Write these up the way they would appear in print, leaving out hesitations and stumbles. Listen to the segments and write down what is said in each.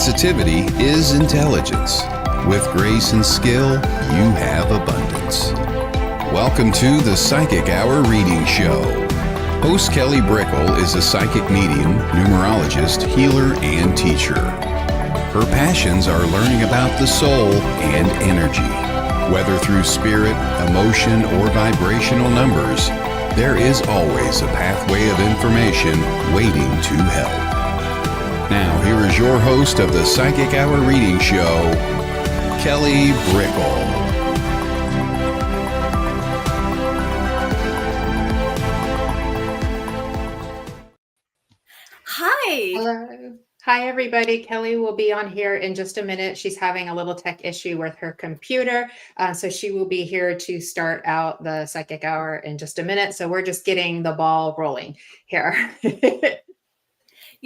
Sensitivity is intelligence. With grace and skill, you have abundance. Welcome to the Psychic Hour Reading Show. Host Kelly Brickle is a psychic medium, numerologist, healer, and teacher. Her passions are learning about the soul and energy. Whether through spirit, emotion, or vibrational numbers, there is always a pathway of information waiting to help. Now, here is your host of the Psychic Hour Reading Show, Kelly Brickle. Hi. Hello. Hi, everybody. Kelly will be on here in just a minute. She's having a little tech issue with her computer. So she will be here to start out the Psychic Hour in just a minute. So we're just getting the ball rolling here.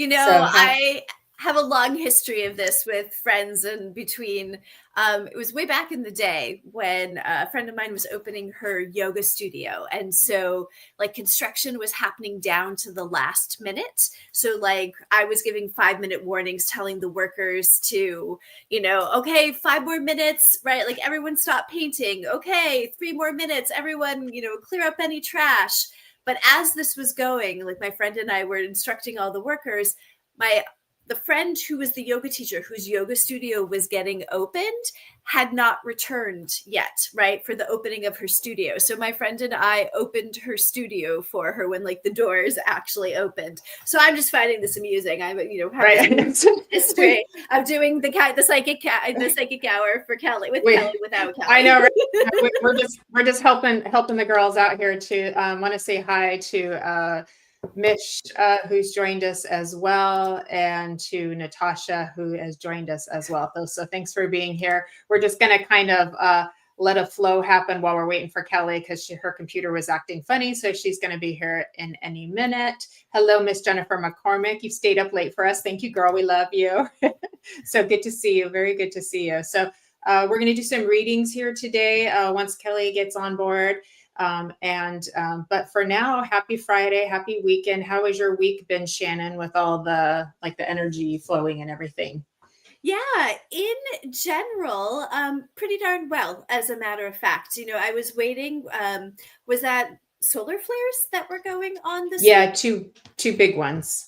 I have a long history of this with friends and between, it was way back in the day when a friend of mine was opening her yoga studio. And so like construction was happening down to the last minute. So like I was giving 5-minute warnings, telling the workers to, okay, 5 more minutes, right? Like everyone stop painting. Okay, 3 more minutes, everyone, clear up any trash. But as this was going, like my friend and I were instructing all the workers, the friend who was the yoga teacher whose yoga studio was getting opened had not returned yet, right, for the opening of her studio. So my friend and I opened her studio for her when like the doors actually opened. So I'm just finding this amusing. I'm, history of doing the psychic hour for Kelly Kelly without Kelly. I know. Right? we're just helping the girls out here to want to say hi to Mish, who's joined us as well, and to Natasha, who has joined us as well. So thanks for being here. We're just going to kind of let a flow happen while we're waiting for Kelly because her computer was acting funny. So she's going to be here in any minute. Hello, Miss Jennifer McCormick. You stayed up late for us. Thank you, girl. We love you. So good to see you. Very good to see you. So we're going to do some readings here today once Kelly gets on board. But for now, happy Friday, happy weekend. How has your week been, Shannon, with all the energy flowing and everything? Yeah, in general, pretty darn well, as a matter of fact. I was waiting. Was that solar flares that were going on this week? two big ones.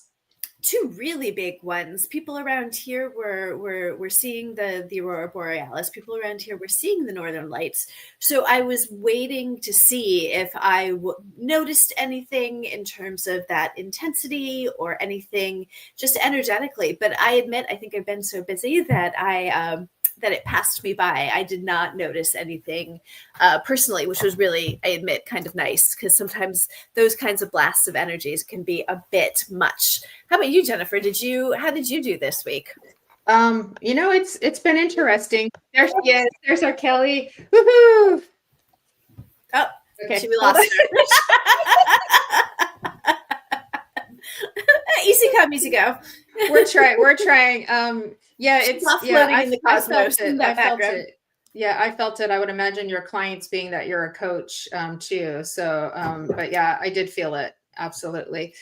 2 really big ones. People around here were seeing the aurora borealis. People around here were seeing the northern lights. So I was waiting to see if I noticed anything in terms of that intensity or anything just energetically. But I admit, I think I've been so busy that that it passed me by. I did not notice anything personally, which was really, I admit, kind of nice because sometimes those kinds of blasts of energies can be a bit much. How about you, Jennifer? How did you do this week? It's been interesting. There's our Kelly. Woohoo! Oh, okay. We lost her. Easy come, easy go. We're trying. It's floating in the cosmos. I felt it. Yeah, I felt it. I would imagine your clients, being that you're a coach too. So, but yeah, I did feel it. Absolutely.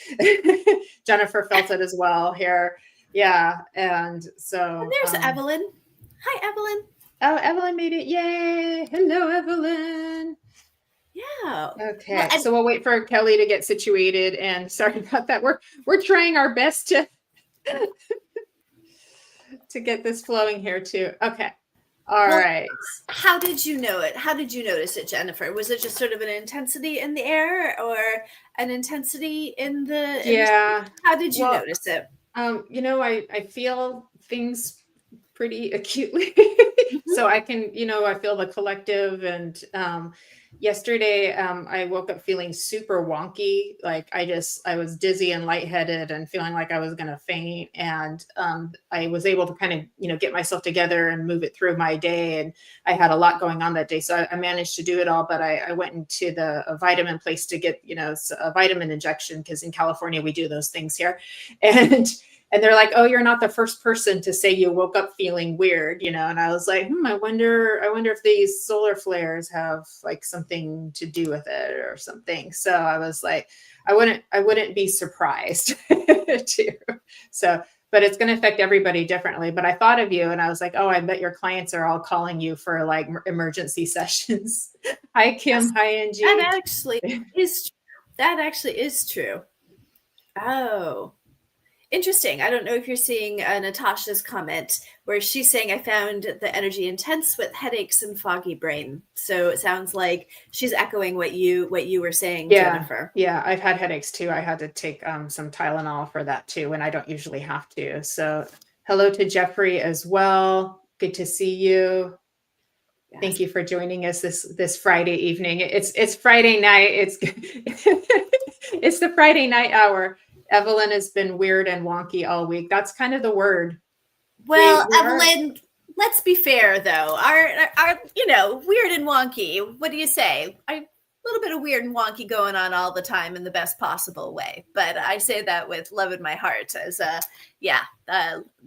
Jennifer felt it as well here. Yeah. And so there's Evelyn. Hi, Evelyn. Oh, Evelyn made it. Yay. Hello, Evelyn. Yeah. Okay. So we'll wait for Kelly to get situated, and sorry about that. We're trying our best to to get this flowing here too. Okay. All right. How did you know it? How did you notice it, Jennifer? Was it just sort of an intensity in the air or an intensity in the how did you notice it? I feel things pretty acutely. So I can, I feel the collective. And yesterday I woke up feeling super wonky. Like I was dizzy and lightheaded and feeling like I was going to faint. And I was able to kind of, get myself together and move it through my day. And I had a lot going on that day. So I managed to do it all. But I went into a vitamin place to get, a vitamin injection, because in California, we do those things here. And they're like, oh, you're not the first person to say you woke up feeling weird, and I was like, I wonder if these solar flares have like something to do with it or something. So I was like, I wouldn't be surprised too. So but it's going to affect everybody differently. But I thought of you and I was like, oh, I bet your clients are all calling you for like emergency sessions. Hi, Kim. Yes, Hi, Angie. that actually is true. Oh, interesting. I don't know if you're seeing Natasha's comment where she's saying, I found the energy intense with headaches and foggy brain. So it sounds like she's echoing what you were saying, Jennifer. Yeah, I've had headaches too. I had to take some Tylenol for that too, and I don't usually have to. So hello to Jeffrey as well. Good to see you. Yes. Thank you for joining us this Friday evening. It's Friday night. It's it's the Friday night hour. Evelyn has been weird and wonky all week. That's kind of the word. Well, Evelyn, let's be fair though. Our weird and wonky. What do you say? A little bit of weird and wonky going on all the time in the best possible way. But I say that with love in my heart as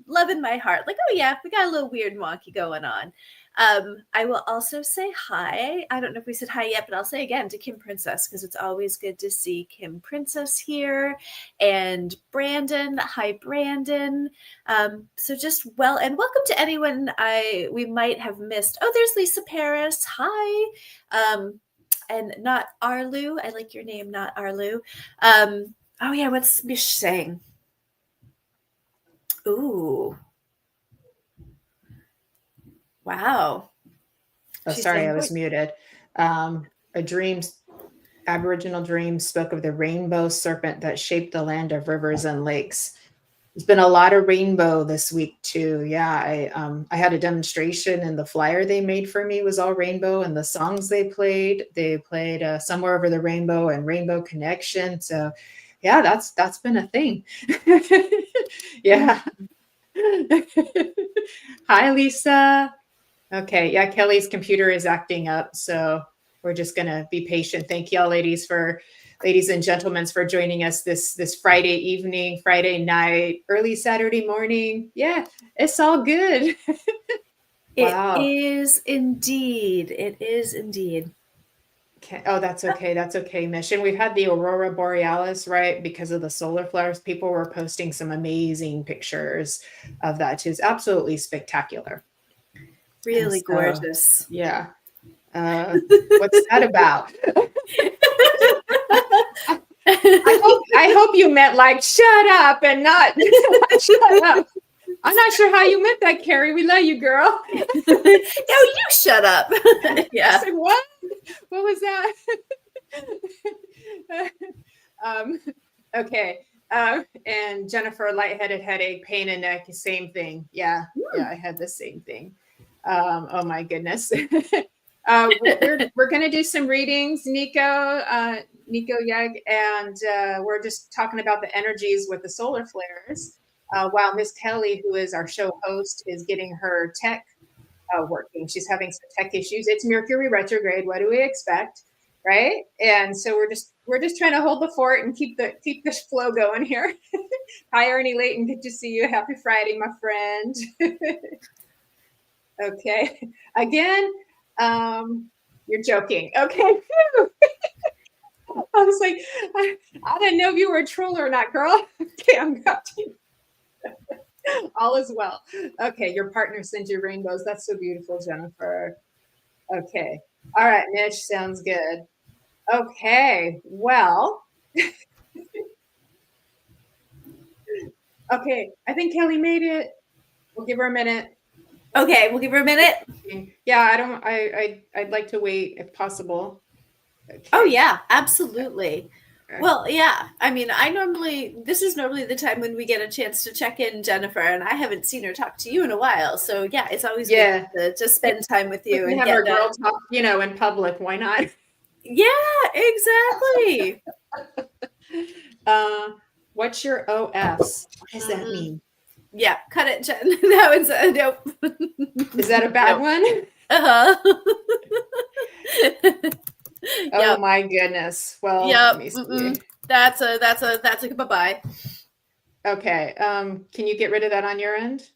love in my heart. Like, oh yeah, we got a little weird and wonky going on. I will also say hi. I don't know if we said hi yet, but I'll say again to Kim Princess, because it's always good to see Kim Princess here. And Brandon, hi Brandon. So just and welcome to anyone we might have missed. Oh, there's Lisa Paris. Hi. And not Arlu. I like your name, not Arlu. Oh yeah, what's Mish saying? Ooh. Wow. Oh, sorry, I was muted. Aboriginal dreams spoke of the rainbow serpent that shaped the land of rivers and lakes. There's been a lot of rainbow this week too. Yeah, I had a demonstration and the flyer they made for me was all rainbow, and the songs they played Somewhere Over the Rainbow and Rainbow Connection. So yeah, that's been a thing. Yeah. Hi, Lisa. Okay, yeah, Kelly's computer is acting up, so we're just gonna be patient. Thank y'all, ladies and gentlemen, for joining us this Friday evening, Friday night, early Saturday morning. Yeah, it's all good. Wow. It is indeed. It is indeed. Okay. Oh, that's okay. That's okay, Mission. We've had the Aurora Borealis, right? Because of the solar flares, people were posting some amazing pictures of that too. It's absolutely spectacular. Really gorgeous. Yeah. What's that about? I hope you meant like shut up and not shut up. I'm not sure how you meant that, Carrie. We love you, girl. No, you shut up. Yeah. I said, what? What was that? Okay. And Jennifer, lightheaded headache, pain in neck, same thing. Yeah. Yeah, I had the same thing. Oh my goodness. We're going to do some readings, Nico Yeg, and we're just talking about the energies with the solar flares, while Miss Kelly, who is our show host, is getting her tech working. She's having some tech issues. It's Mercury retrograde. What do we expect, right? And so we're just trying to hold the fort and keep the flow going here. Hi, Ernie Layton. Good to see you. Happy Friday, my friend. Okay. Again, you're joking. Okay. I was like, I didn't know if you were a troll or not, girl. Okay, I'm got you. All is well. Okay, your partner sends you rainbows. That's so beautiful, Jennifer. Okay. All right, Mitch, sounds good. Okay, well. Okay, I think Kelly made it. We'll give her a minute. Okay, we'll give her a minute. Yeah, I'd like to wait if possible. Okay. Oh yeah, absolutely. Okay. Well, yeah. I mean, this is normally the time when we get a chance to check in, Jennifer, and I haven't seen her talk to you in a while. So yeah, it's always good to spend time with you. We have our girl talk, in public. Why not? Yeah, exactly. What's your OFs? What does that mean? Yeah, cut it, Jen. That one's nope. Is that a bad one? Oh my goodness. Well, let me see. That's a bye-bye. Okay. Can you get rid of that on your end?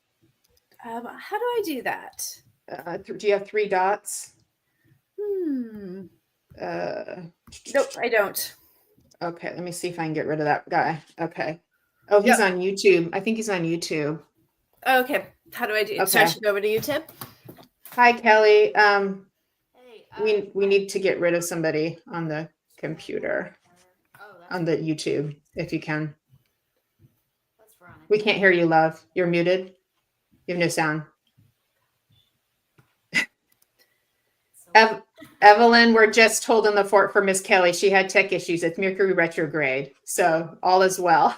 How do I do that? Do you have 3 dots? Nope, I don't. Okay, let me see if I can get rid of that guy. Okay. Oh, he's Yep. on YouTube. I think he's on YouTube. Okay. How do I do? So I Okay. should go over to YouTube. Hi, Kelly. Hey, We need to get rid of somebody on the computer, Oh, on the YouTube, if you can. that's Veronica. We can't hear you, love. You're muted. You have no sound. So, Evelyn, we're just holding the fort for Miss Kelly. She had tech issues. It's Mercury retrograde, so all is well.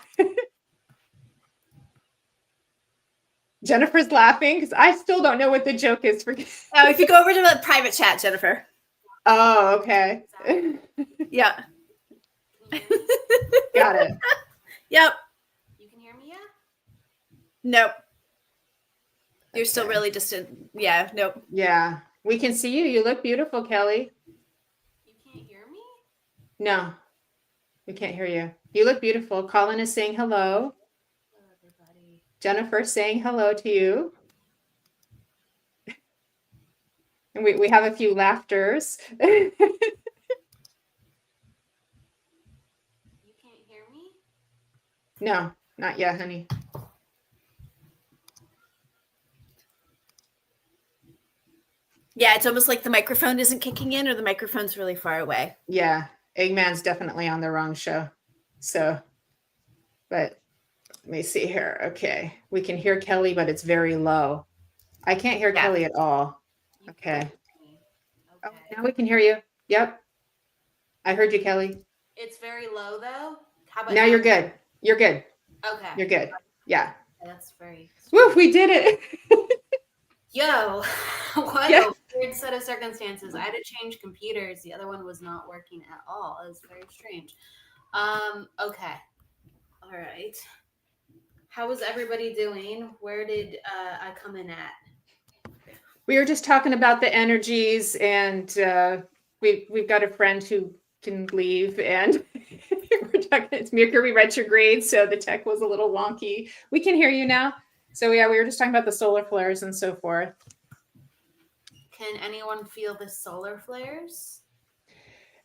Jennifer's laughing because I still don't know what the joke is for. Oh, if you go over to the private chat, Jennifer. Oh, okay. Yeah. can you hear me? Got it. Yep. You can hear me, yeah? Nope. You're still Okay. really distant. Yeah. Nope. Yeah, we can see you. You look beautiful, Kelly. You can't hear me? No, we can't hear you. You look beautiful. Colin is saying hello. Hello, everybody. Jennifer saying hello to you. And we have a few laughters. You can't hear me? No, not yet, honey. Yeah, it's almost like the microphone isn't kicking in or the microphone's really far away. Yeah, Eggman's definitely on the wrong show. So, but let me see here. Okay, we can hear Kelly, but it's very low. I can't hear Yeah. Kelly at all. You Okay. can't hear me. Oh, Okay. now we can hear you. Yep. I heard you, Kelly. It's very low, though. How about Now you're good. You're good. Okay. You're good. Yeah. That's very. Woo, we did it. Yo, what Yeah. a weird set of circumstances. I had to change computers. The other one was not working at all. It was very strange. Okay. All right. How was everybody doing? Where did I come in at? We were just talking about the energies, and we've got a friend who can leave, and we're talking. It's Mercury retrograde, so the tech was a little wonky. We can hear you now. So yeah, we were just talking about the solar flares and so forth. Can anyone feel the solar flares?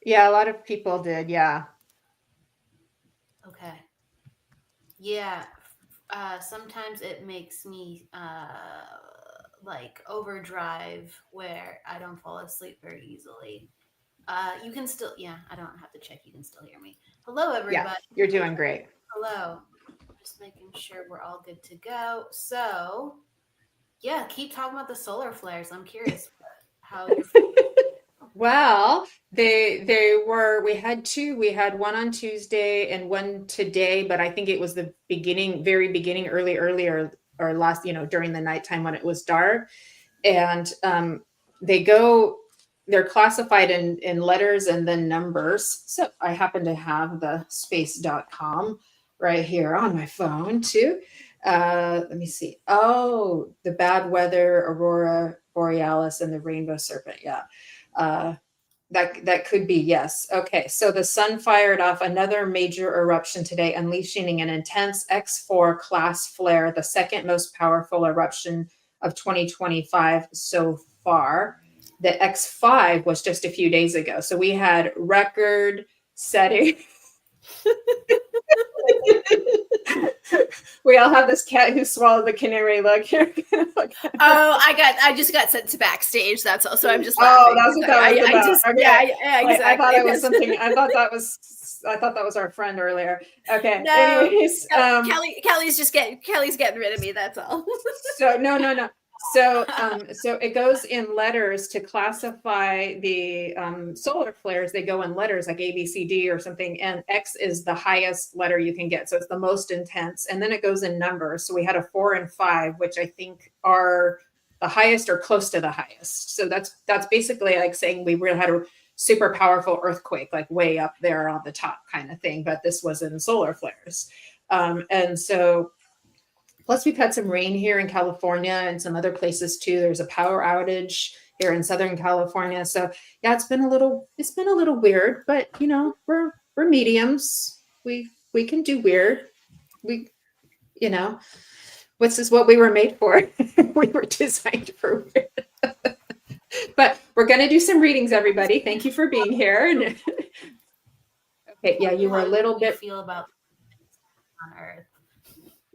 Yeah, a lot of people did. Yeah. Okay. Yeah. Sometimes it makes me like overdrive where I don't fall asleep very easily. You can still, yeah, I don't have to check. You can still hear me. Hello, everybody. Yeah, you're doing great. Hello. Just making sure we're all good to go. So, yeah, keep talking about the solar flares. I'm curious how you're feeling. Well, they were. We had two. We had one on Tuesday and one today, but I think it was the beginning, very beginning, earlier or last, during the nighttime when it was dark. And they're classified in letters and then numbers. So I happen to have the space.com right here on my phone too. Let me see. Oh, the bad weather, aurora borealis, and the rainbow serpent. Yeah. That could be, yes. Okay, so the sun fired off another major eruption today, unleashing an intense X4 class flare, the second most powerful eruption of 2025 so far. The X5 was just a few days ago. So we had record setting. We all have this cat who swallowed the canary. Look here. Oh, I just got sent to backstage. That's all. So I'm just. Oh, laughing. that's what that was I about. just, Okay. yeah, exactly. I thought it was something. I thought that was our friend earlier. Okay. No, Anyways, Kelly's getting rid of me. That's all. so no. So it goes in letters to classify the solar flares. They go in letters like A, B, C, D or something, and X is the highest letter you can get. So it's the most intense, and then it goes in numbers. So we had a 4 and 5, which I think are the highest or close to the highest. So that's basically like saying we really had a super powerful earthquake, like way up there on the top kind of thing. But this was in solar flares, and so. Plus, we've had some rain here in California and some other places too. There's a power outage here in Southern California. So yeah, it's been a little weird, but we're mediums. We can do weird. This is what we were made for. We were designed for weird. But we're gonna do some readings, everybody. Thank you for being here. Okay, yeah, you were a little How do you bit. feel about on Earth.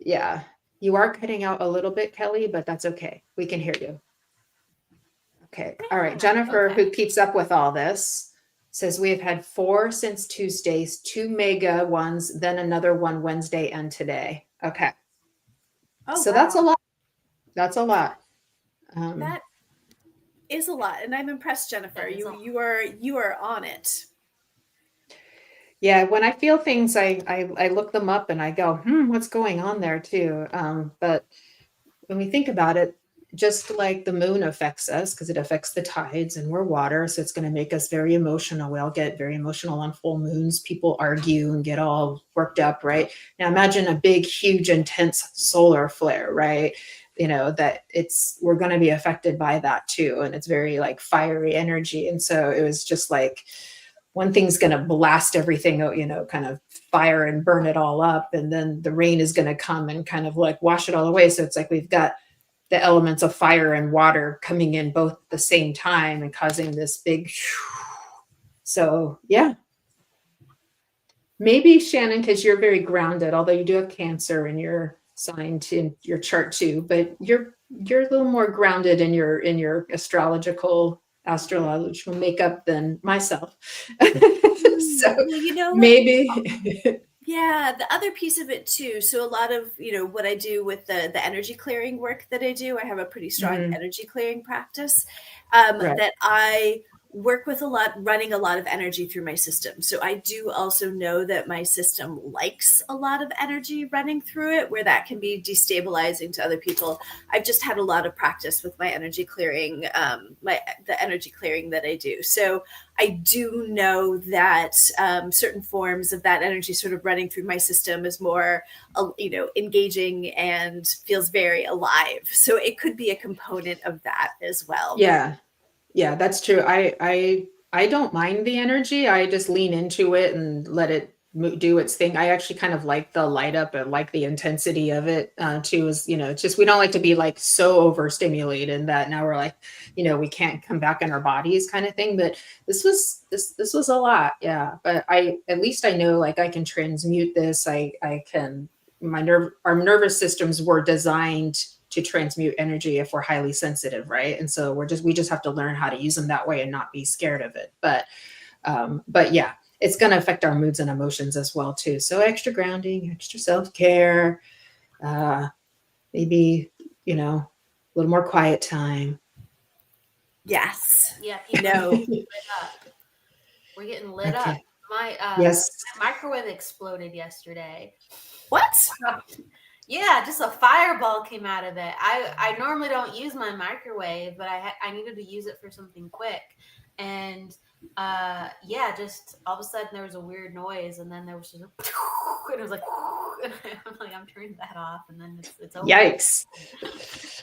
Yeah. You are cutting out a little bit, Kelly, but that's okay. We can hear you. Okay. All right. Jennifer, Okay. who keeps up with all this, says we have had 4 since Tuesdays, 2 mega ones, then another one Wednesday and today. Okay. Oh, So wow. that's a lot. That's a lot. That is a lot, and I'm impressed, Jennifer. You are on it. Yeah, when I feel things, I look them up and I go, what's going on there too? But when we think about it, just like the moon affects us because it affects the tides and we're water, so it's going to make us very emotional. We all get very emotional on full moons. People argue and get all worked up, right? Now imagine a big, huge, intense solar flare, right? That we're going to be affected by that too, and it's very like fiery energy. And so it was just like one thing's going to blast everything out, kind of fire and burn it all up, and then the rain is going to come and kind of like wash it all away. So it's like we've got the elements of fire and water coming in both at the same time and causing this big. So yeah, maybe Shannon, because you're very grounded, although you do have Cancer in your sign in your chart too, but you're a little more grounded in your astrological makeup than myself. So Well, maybe. Yeah, the other piece of it too. So a lot of, what I do with the energy clearing work that I do, I have a pretty strong energy clearing practice Right. that I work with running a lot of energy through my system. So I do also know that my system likes a lot of energy running through it, where that can be destabilizing to other people. I've just had a lot of practice with my energy clearing, the energy clearing that I do. So I do know that certain forms of that energy sort of running through my system is more, engaging and feels very alive. So it could be a component of that as well. Yeah, that's true. I don't mind the energy. I just lean into it and let it do its thing. I actually kind of like the light up and like the intensity of it too. Is it's just we don't like to be like so overstimulated that now we're like we can't come back in our bodies kind of thing. But this was a lot, yeah. But at least I know like I can transmute this. I can our nervous systems were designed to transmute energy if we're highly sensitive, right? And so we just have to learn how to use them that way and not be scared of it. But yeah, it's going to affect our moods and emotions as well too. So extra grounding, extra self-care, maybe a little more quiet time. Yes. Yeah. People lit up. We're getting lit up. My yes. my microwave exploded yesterday. What? Yeah, just a fireball came out of it. I normally don't use my microwave, but I needed to use it for something quick, and just all of a sudden there was a weird noise, and then there was just and it was like, and I'm like, I'm turning that off, and then it's over. Yikes.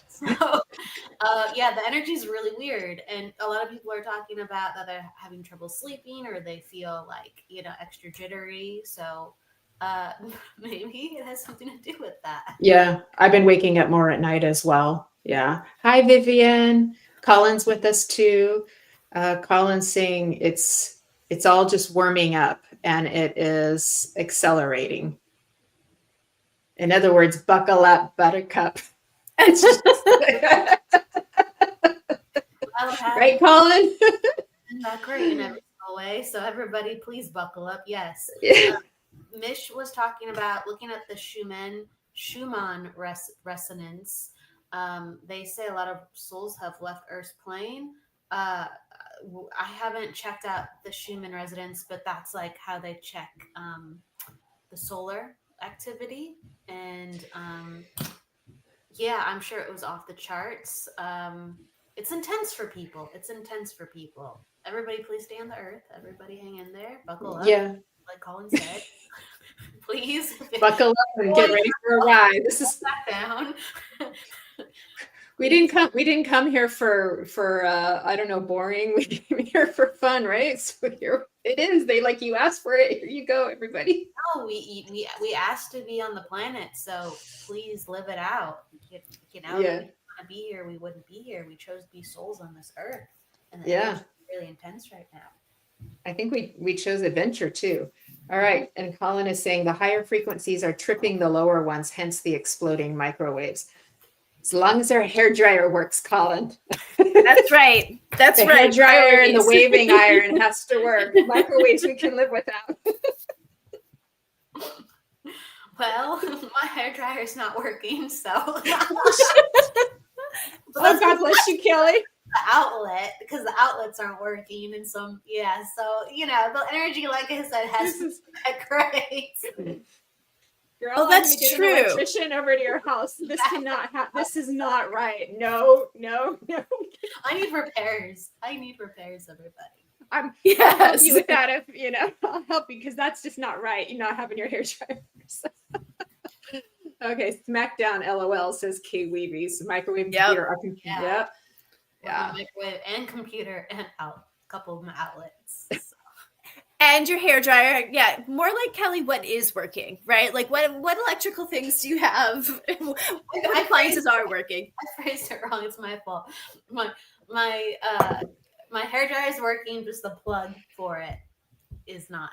So the energy is really weird, and a lot of people are talking about that they're having trouble sleeping or they feel like extra jittery. So maybe it has something to do with that. Yeah, I've been waking up more at night as well. Yeah. Hi, Vivian. Colin's with us too. Colin's saying it's all just warming up and it is accelerating. In other words, buckle up, buttercup. It's just right, Colin? Not great in every single way. So everybody, please buckle up. Yes. Mish was talking about looking at the Schumann resonance. They say a lot of souls have left Earth's plane. I haven't checked out the Schumann resonance, but that's like how they check the solar activity. And I'm sure it was off the charts. It's intense for people. Everybody, please stay on the earth. Everybody, hang in there. Buckle up. Yeah. Like Colin said. Please buckle up and get ready for a ride. This is back down. We didn't come here for I don't know, boring. We came here for fun, right? So here it is. You asked for it. Here you go, everybody. No, we asked to be on the planet, so please live it out. If we didn't want to be here, we wouldn't be here. We chose to be souls on this earth, and the energy is really intense right now. I think we chose adventure too. All right. And Colin is saying the higher frequencies are tripping the lower ones, hence the exploding microwaves. As long as our hair dryer works, Colin. That's right. That's The right. hair dryer and the Priorities. waving iron has to work. Microwaves we can live without. Well, my hair dryer is not working, so Oh, God bless you, Kelly. the outlet because the outlets aren't working, and so yeah, so the energy, like I said, has to be that great. Girl, Oh, I'm that's gonna get true. an electrician over to your house. This cannot happen. This is not right. No. I need repairs, everybody. I'll help Yes. you with that if I'll help you because that's just not right. You're not having your hair dryers. Okay, smackdown LOL says K Weavies. Microwave Yep. computer. Yeah. Yep. Yeah, microwave and computer and a couple of my outlets. So. And your hair dryer, yeah, more like Kelly. What is working, right? Like, what electrical things do you have? What appliances are working? I phrased it wrong. It's my fault. My hair dryer is working. Just the plug for it is not.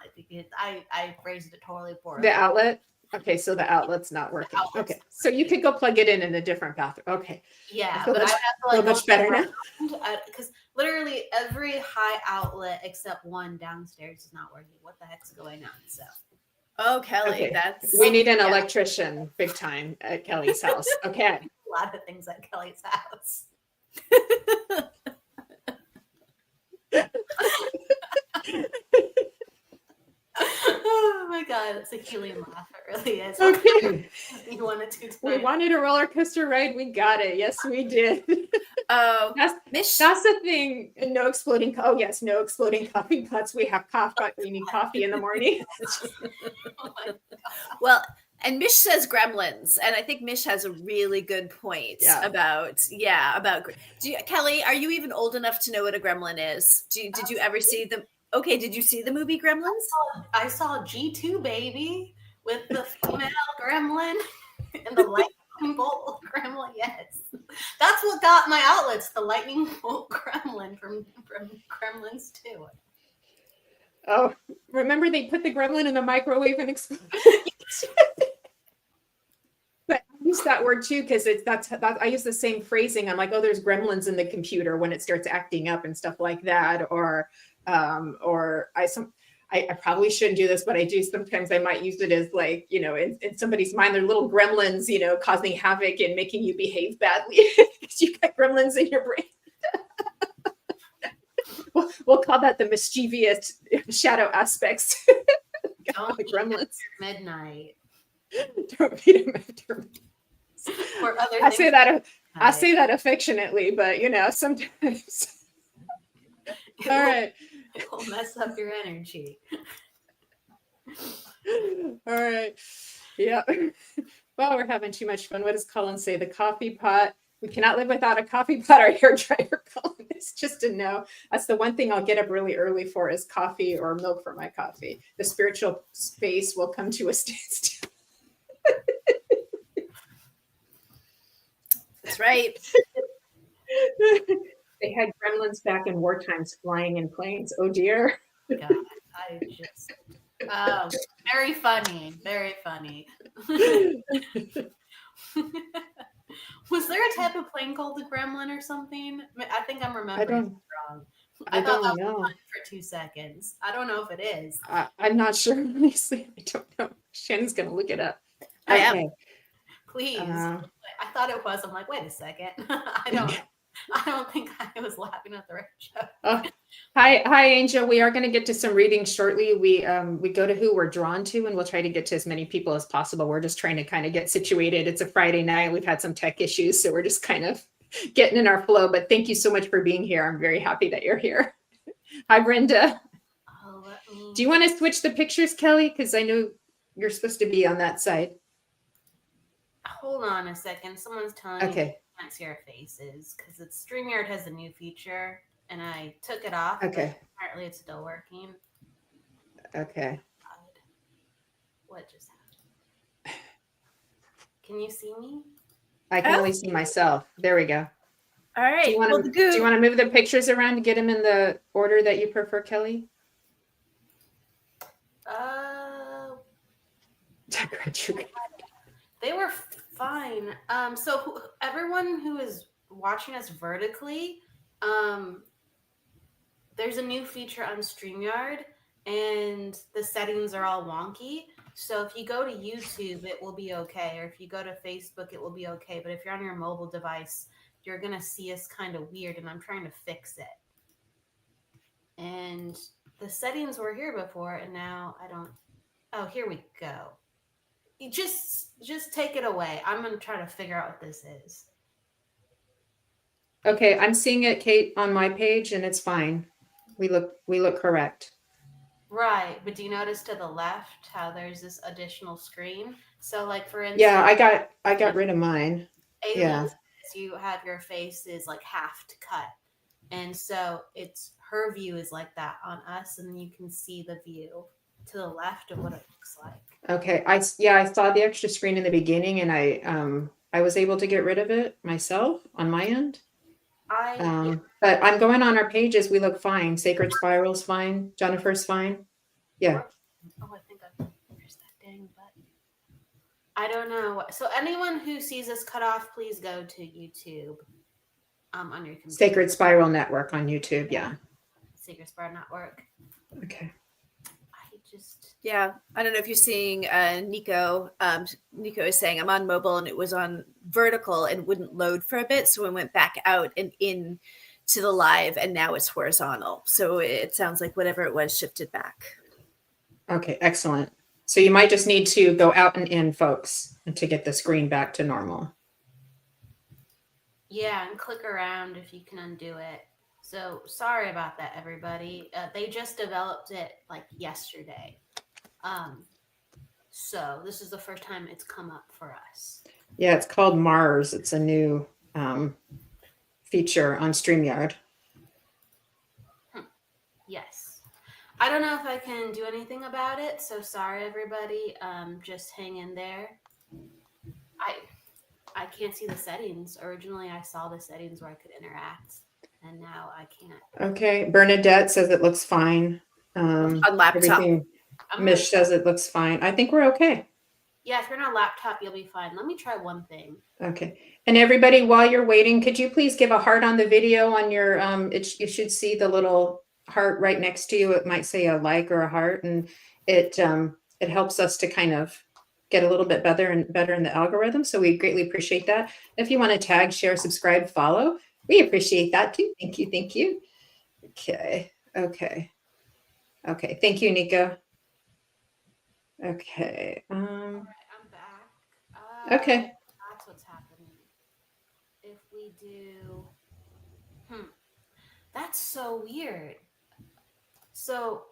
I phrased it totally poorly. The outlet. Okay, so the outlet's not working. Okay, so you could go plug it in a different bathroom. Okay. Yeah, but I have to feel much better now. Because literally every high outlet except one downstairs is not working. What the heck's going on? So. Oh, Kelly, Okay. that's We need an electrician big time at Kelly's house. Okay. A lot of things at Kelly's house. Oh my God, it's a helium laugh. It really is. Okay. You wanted to. We wanted a roller coaster ride. We got it. Yes, we did. oh, That's the thing. And no exploding. Oh yes, no exploding coffee pots. We have coffee. We need coffee in the morning. Oh my God. well, and Mish says gremlins, and I think Mish has a really good point about. Kelly, are you even old enough to know what a gremlin is? Did you ever see them? Okay, did you see the movie Gremlins? I saw G2 baby with the female gremlin and the lightning bolt gremlin. Yes, that's what got my outlets. The lightning bolt gremlin from Gremlins 2. Oh, remember they put the gremlin in the microwave and exploded. But I use that word too because that's I use the same phrasing. I'm like, oh, there's gremlins in the computer when it starts acting up and stuff like that, or I probably shouldn't do this, but I do sometimes. I might use it as like, in somebody's mind, they're little gremlins, causing havoc and making you behave badly because you got gremlins in your brain. We'll call that the mischievous shadow aspects. Don't the gremlins. Midnight. Don't beat them after. Or other I things say that affectionately, but sometimes. All right. It will mess up your energy. All right. Yeah. Well, we're having too much fun. What does Colin say? The coffee pot. We cannot live without a coffee pot or hair dryer, Colin. It's just a no. That's the one thing I'll get up really early for is coffee or milk for my coffee. The spiritual space will come to a standstill. That's right. They had gremlins back in war times flying in planes. Oh dear. God, I just very funny. Very funny. Was there a type of plane called the Gremlin or something? I think I'm remembering it wrong. I thought that was funny for 2 seconds. I don't know if it is. I'm not sure. Honestly, I don't know. Shannon's gonna look it up. I am. Please. I thought it was. I'm like, wait a second. I don't think I was laughing at the right show. Hi, Angel. We are going to get to some readings shortly. We go to who we're drawn to, and we'll try to get to as many people as possible. We're just trying to kind of get situated. It's a Friday night. We've had some tech issues, so we're just kind of getting in our flow. But thank you so much for being here. I'm very happy that you're here. Hi, Brenda. Do you want to switch the pictures, Kelly? Because I know you're supposed to be on that side. Hold on a second. Someone's telling me I can't see our faces because StreamYard has a new feature and I took it off. Okay. Apparently it's still working. Okay. God. What just happened? Can you see me? I can only see myself. There we go. All right. Do you want to move the pictures around to get them in the order that you prefer, Kelly? Uh, Graduate. they were fine. So everyone who is watching us vertically, there's a new feature on StreamYard, and the settings are all wonky. So if you go to YouTube, it will be okay, or if you go to Facebook, it will be okay. But if you're on your mobile device, you're gonna see us kind of weird, and I'm trying to fix it. And the settings were here before, and now I don't. Oh, here we go. You just take it away. I'm gonna try to figure out what this is. Okay, I'm seeing it, Kate, on my page, and it's fine. We look correct. Right, but do you notice to the left how there's this additional screen? So, like for instance, Yeah, I got rid of mine. Yeah. aliens, you have your face is like half to cut, and so it's her view is like that on us, and then you can see the view to the left of what it looks like. Okay. I saw the extra screen in the beginning, and I was able to get rid of it myself on my end. But I'm going on our pages. We look fine. Sacred Spiral's fine. Jennifer's fine. Yeah. Oh, I think there's that dang button. I don't know. So anyone who sees us cut off, please go to YouTube. On your computer. Sacred Spiral Network on YouTube. Yeah. Sacred Spiral Network. Okay. Yeah, I don't know if you're seeing Nico. Nico is saying I'm on mobile and it was on vertical and wouldn't load for a bit, so it went back out and in to the live, and now it's horizontal. So it sounds like whatever it was shifted back. Okay, excellent. So you might just need to go out and in, folks, to get the screen back to normal. Yeah, and click around if you can undo it. So sorry about that, everybody. They just developed it like yesterday. So this is the first time it's come up for us. Yeah, it's called Mars. It's a new feature on StreamYard. Yes. I don't know if I can do anything about it, so sorry, everybody. Just hang in there. I can't see the settings. Originally, I saw the settings where I could interact, and now I can't. Okay, Bernadette says it looks fine. On laptop. Mish says it looks fine. I think we're okay. Yeah, if you're on a laptop, you'll be fine. Let me try one thing. Okay. And everybody, while you're waiting, could you please give a heart on the video on your, you should see the little heart right next to you. It might say a like or a heart, and it helps us to kind of get a little bit better in the algorithm. So we greatly appreciate that. If you want to tag, share, subscribe, follow, we appreciate that too. Thank you. Thank you. Okay. Okay. Okay. Thank you, Nico. Okay. All right, I'm back. Okay. That's what's happening. If we do, that's so weird. So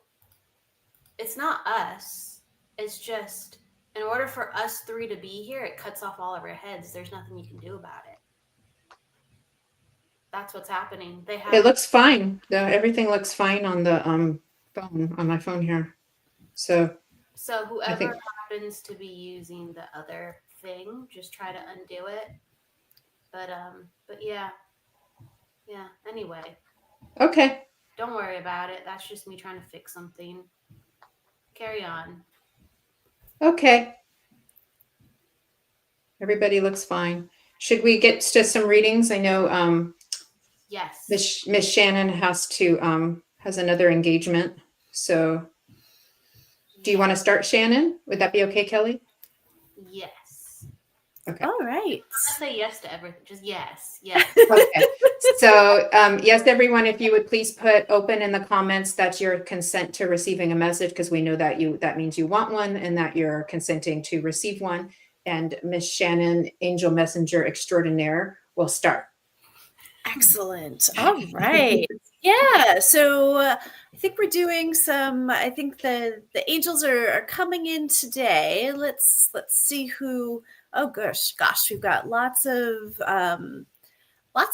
it's not us. It's just in order for us three to be here, it cuts off all of our heads. There's nothing you can do about it. That's what's happening. It looks fine. Everything looks fine on the phone, on my phone here. So whoever happens to be using the other thing, just try to undo it. But yeah. Anyway. Okay. Don't worry about it. That's just me trying to fix something. Carry on. Okay. Everybody looks fine. Should we get to some readings? I know yes. Miss Shannon has another engagement. So do you want to start, Shannon? Would that be okay, Kelly? Yes. Okay. All right. I'm gonna say yes to everything. Just yes. Yes. Okay. So yes, everyone, if you would please put open in the comments, that's your consent to receiving a message, because we know that means you want one and that you're consenting to receive one. And Miss Shannon, Angel Messenger Extraordinaire, will start. Excellent. All right. Yeah. So I think we're doing I think the angels are coming in today. Let's see who. Oh gosh, we've got lots of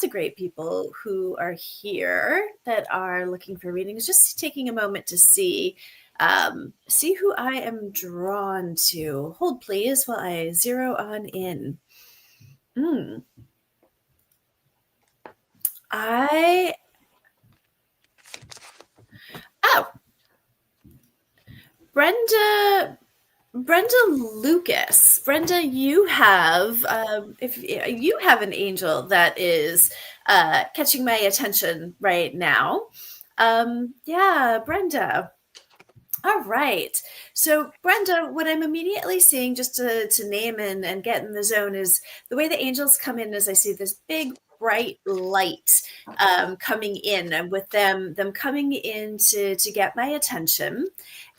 great people who are here that are looking for readings. Just taking a moment to see who I am drawn to. Hold please while I zero on in. Brenda Lucas. Brenda, you have if you have an angel that is catching my attention right now. Yeah, Brenda. All right. So, Brenda, what I'm immediately seeing, just to name and get in the zone, is the way the angels come in. As I see this big bright light coming in, and with them coming in to get my attention.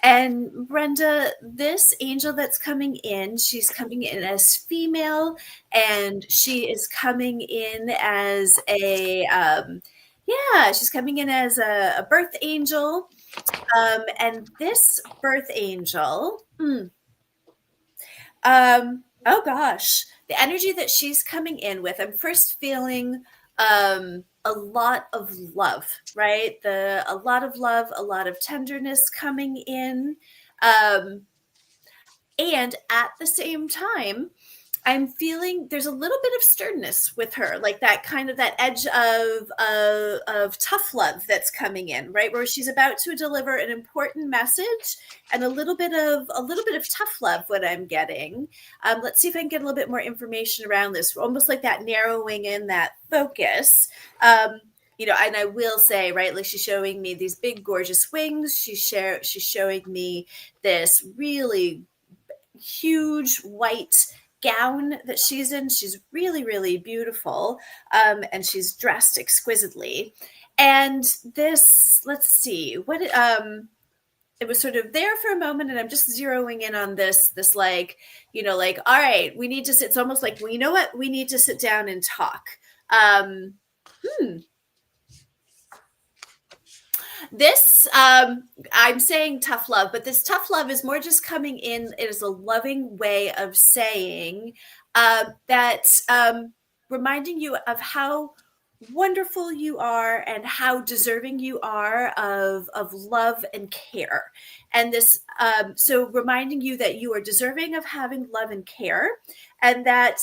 And Brenda, this angel that's coming in, she's coming in as female, and she is coming in as she's coming in as a birth angel. And this birth angel, oh gosh, the energy that she's coming in with, I'm first feeling a lot of love, right? A lot of love, a lot of tenderness coming in. And at the same time, I'm feeling there's a little bit of sternness with her, like that kind of that edge of tough love that's coming in, right? Where she's about to deliver an important message, and a little bit of tough love. What I'm getting. Let's see if I can get a little bit more information around this. Almost like that narrowing in, that focus. And I will say, right, like she's showing me these big, gorgeous wings. She's showing me this really huge white gown that she's in. She's really, really beautiful. And she's dressed exquisitely. And this, let's see, what it was sort of there for a moment, and I'm just zeroing in on this like, like, all right, we need to sit. It's almost like, well, you know what? We need to sit down and talk. This, I'm saying tough love, but this tough love is more just coming in. It is a loving way of saying that, reminding you of how wonderful you are and how deserving you are of love and care. And this, so reminding you that you are deserving of having love and care, and that,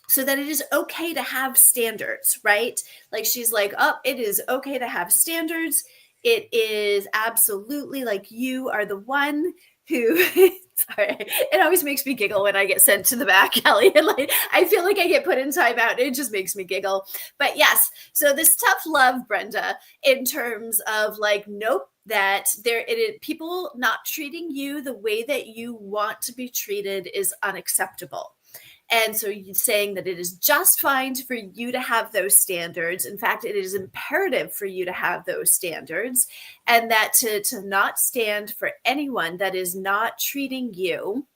so that it is okay to have standards, right? Like she's like, oh, it is okay to have standards. It is absolutely like you are the one who, sorry, it always makes me giggle when I get sent to the back, Kelly. And like, I feel like I get put in timeout. It just makes me giggle. But yes, so this tough love, Brenda, in terms of like, nope, that people not treating you the way that you want to be treated is unacceptable. And so you're saying that it is just fine for you to have those standards. In fact, it is imperative for you to have those standards, and that to not stand for anyone that is not treating you,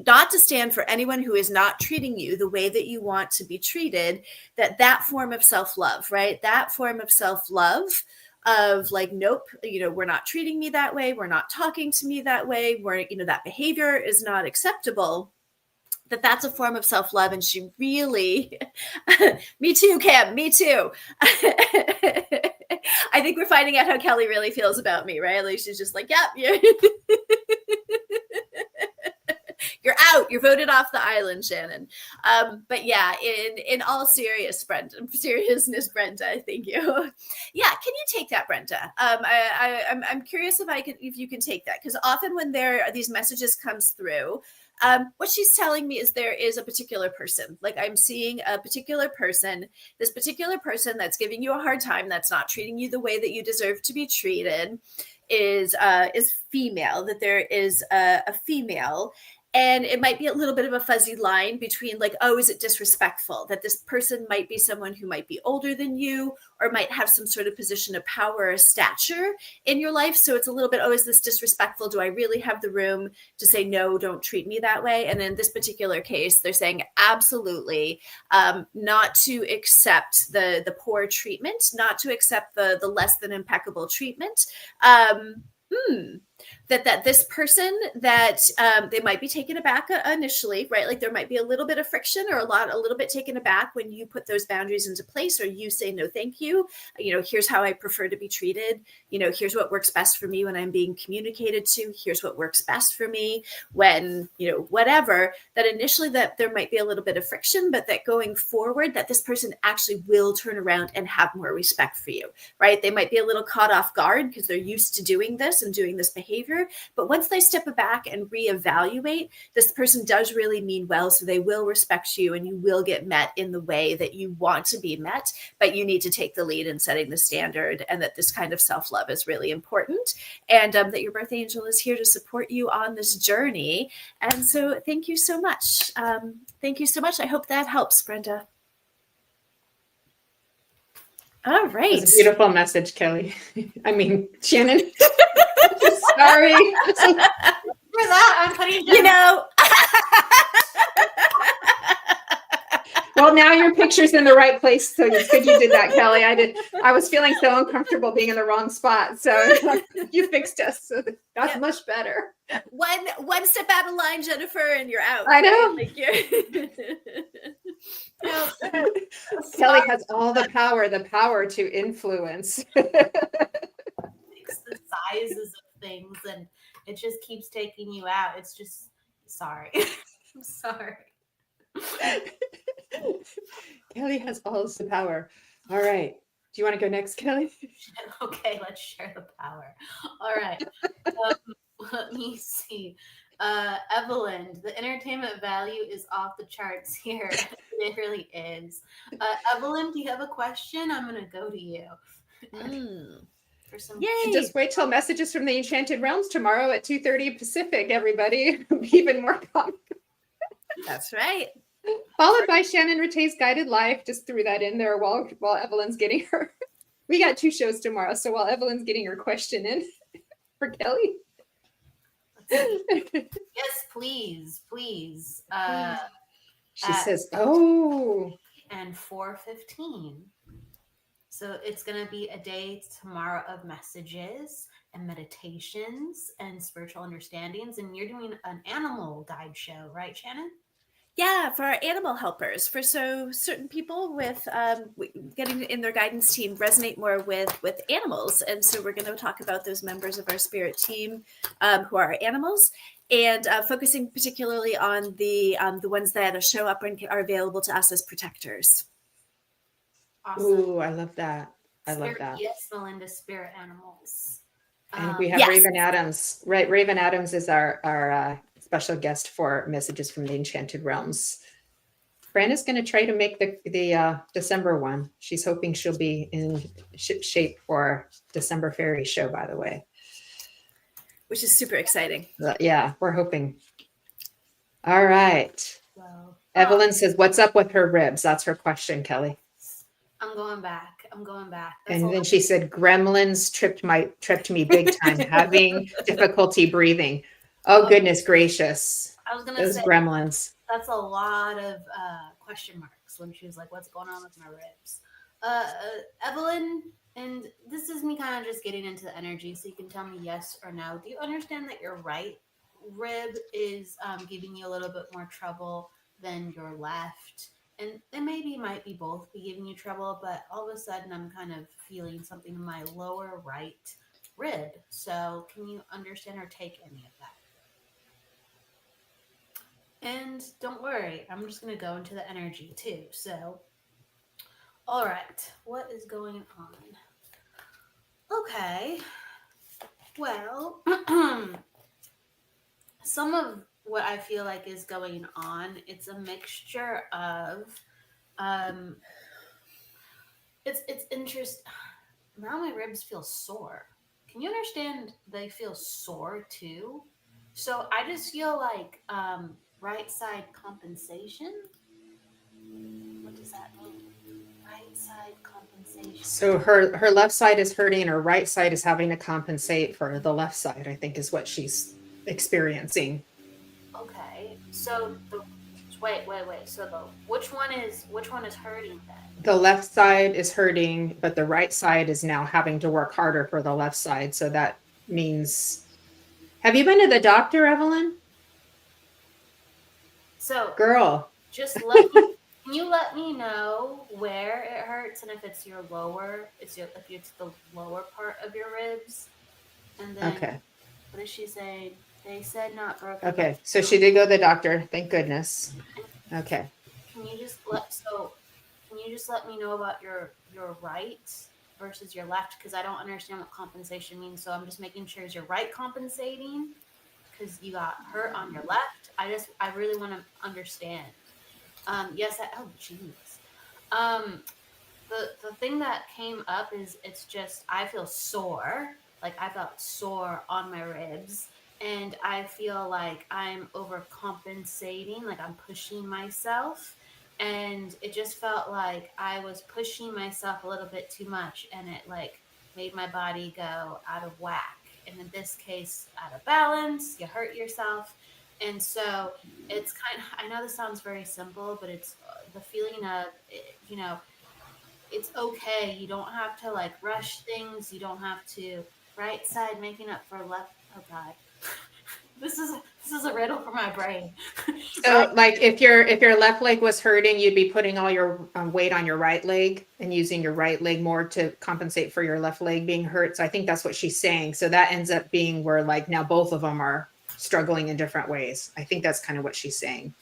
not to stand for anyone who is not treating you the way that you want to be treated, that form of self-love, right? That form of self-love of like, nope, we're not treating me that way. We're not talking to me that way. That behavior is not acceptable. That's a form of self-love. And she really, me too, Kim, me too. I think we're finding out how Kelly really feels about me, right? Like she's just like, yep, you're out. You're voted off the island, Shannon. But yeah, in all seriousness, Brenda, thank you. Yeah, can you take that, Brenda? I'm curious if you can take that, because often when these messages comes through, what she's telling me is there is a particular person. Like I'm seeing a particular person, this particular person that's giving you a hard time, that's not treating you the way that you deserve to be treated, is female. That there is a female. And it might be a little bit of a fuzzy line between like, oh, is it disrespectful that this person might be someone who might be older than you, or might have some sort of position of power or stature in your life. So it's a little bit, oh, is this disrespectful? Do I really have the room to say, no, don't treat me that way? And in this particular case, they're saying absolutely not to accept the poor treatment, not to accept the less than impeccable treatment. that this person that they might be taken aback initially, right? Like there might be a little bit of friction or a little bit taken aback when you put those boundaries into place, or you say, no, thank you. Here's how I prefer to be treated. Here's what works best for me when I'm being communicated to. Here's what works best for me when, whatever, that initially that there might be a little bit of friction, but that going forward, that this person actually will turn around and have more respect for you, right? They might be a little caught off guard because they're used to doing this and doing this behavior. But once they step back and reevaluate, this person does really mean well. So they will respect you and you will get met in the way that you want to be met. But you need to take the lead in setting the standard, and that this kind of self-love is really important. And that your birth angel is here to support you on this journey. And so thank you so much. Thank you so much. I hope that helps, Brenda. All right. It's a beautiful message, Kelly. I mean, Shannon. Sorry. For that, I'm putting Well, now your picture's in the right place, so it's good you did that, Kelly. I was feeling so uncomfortable being in the wrong spot, so you fixed us. So that's much better. One step out of line, Jennifer, and you're out. I know. Like Kelly has all the power to influence. The sizes of things, and it just keeps taking you out. It's just sorry. I'm sorry. Kelly has all the power. All right. Do you want to go next, Kelly? Okay, let's share the power. All right. Let me see. Evelyn, the entertainment value is off the charts here. It really is. Evelyn, do you have a question? I'm going to go to you. For some Yay! Just wait till messages from the Enchanted Realms tomorrow at 2:30 Pacific, everybody. Even more common. That's right. Followed by Shannon Rattay's Guided Life. Just threw that in there while Evelyn's getting her. We got 2 shows tomorrow, so while Evelyn's getting her question in for Kelly. Yes, please. She says, "Oh." And 4:15. So it's going to be a day tomorrow of messages and meditations and spiritual understandings. And you're doing an animal guide show, right, Shannon? Yeah, for our animal helpers, for certain people with getting in their guidance team resonate more with animals. And so we're going to talk about those members of our spirit team who are animals, and focusing particularly on the ones that show up and are available to us as protectors. Awesome. Ooh, I love that. Yes, Melinda, spirit animals. And we have yes. Raven Adams. Right, Raven Adams is our special guest for messages from the Enchanted Realms. Fran is going to try to make the December one. She's hoping she'll be in shape for December Fairy show, by the way. Which is super exciting. Yeah, we're hoping. All right. Well, Evelyn says, "What's up with her ribs?" That's her question, Kelly. I'm going back. And then she said, "Gremlins tripped me big time, having difficulty breathing." Oh, goodness gracious! I was gonna Those say gremlins. that's a lot of question marks when she was like, "What's going on with my ribs?" Evelyn, and this is me kind of just getting into the energy, so you can tell me yes or no. Do you understand that your right rib is giving you a little bit more trouble than your left? And they might be both be giving you trouble, but all of a sudden I'm kind of feeling something in my lower right rib. So can you understand or take any of that? And don't worry, I'm just going to go into the energy too. So, all right, what is going on? Okay, well, some of what I feel like is going on, it's a mixture of, it's interesting. Now my ribs feel sore. Can you understand they feel sore too? So I just feel like right side compensation. What does that mean? Right side compensation. So her left side is hurting, and her right side is having to compensate for the left side, I think is what she's experiencing. Okay. So wait. So which one is hurting then? The left side is hurting, but the right side is now having to work harder for the left side. So that means Have you been to the doctor, Evelyn? So Girl. just let me, can you let me know where it hurts and if it's your lower, if it's the lower part of your ribs? And then Okay. what is she saying? They said not broken. Okay. So she did go to the doctor. Thank goodness. Okay. Can you just let me know about your right versus your left? Because I don't understand what compensation means. So I'm just making sure is your right compensating because you got hurt on your left. I really want to understand. Yes. Oh, jeez. Um, the thing that came up is it's just I feel sore. Like I felt sore on my ribs. And I feel like I'm overcompensating, like I'm pushing myself. And it just felt like I was pushing myself a little bit too much and it like made my body go out of whack. And in this case, out of balance, you hurt yourself. And so it's kind of, I know this sounds very simple, but it's the feeling of, you know, it's okay. You don't have to like rush things. You don't have to right side making up for left. Oh God, this is a riddle for my brain. Right. So like if your left leg was hurting, you'd be putting all your weight on your right leg and using your right leg more to compensate for your left leg being hurt. So I think that's what she's saying. So that ends up being where like now both of them are struggling in different ways. I think that's kind of what she's saying.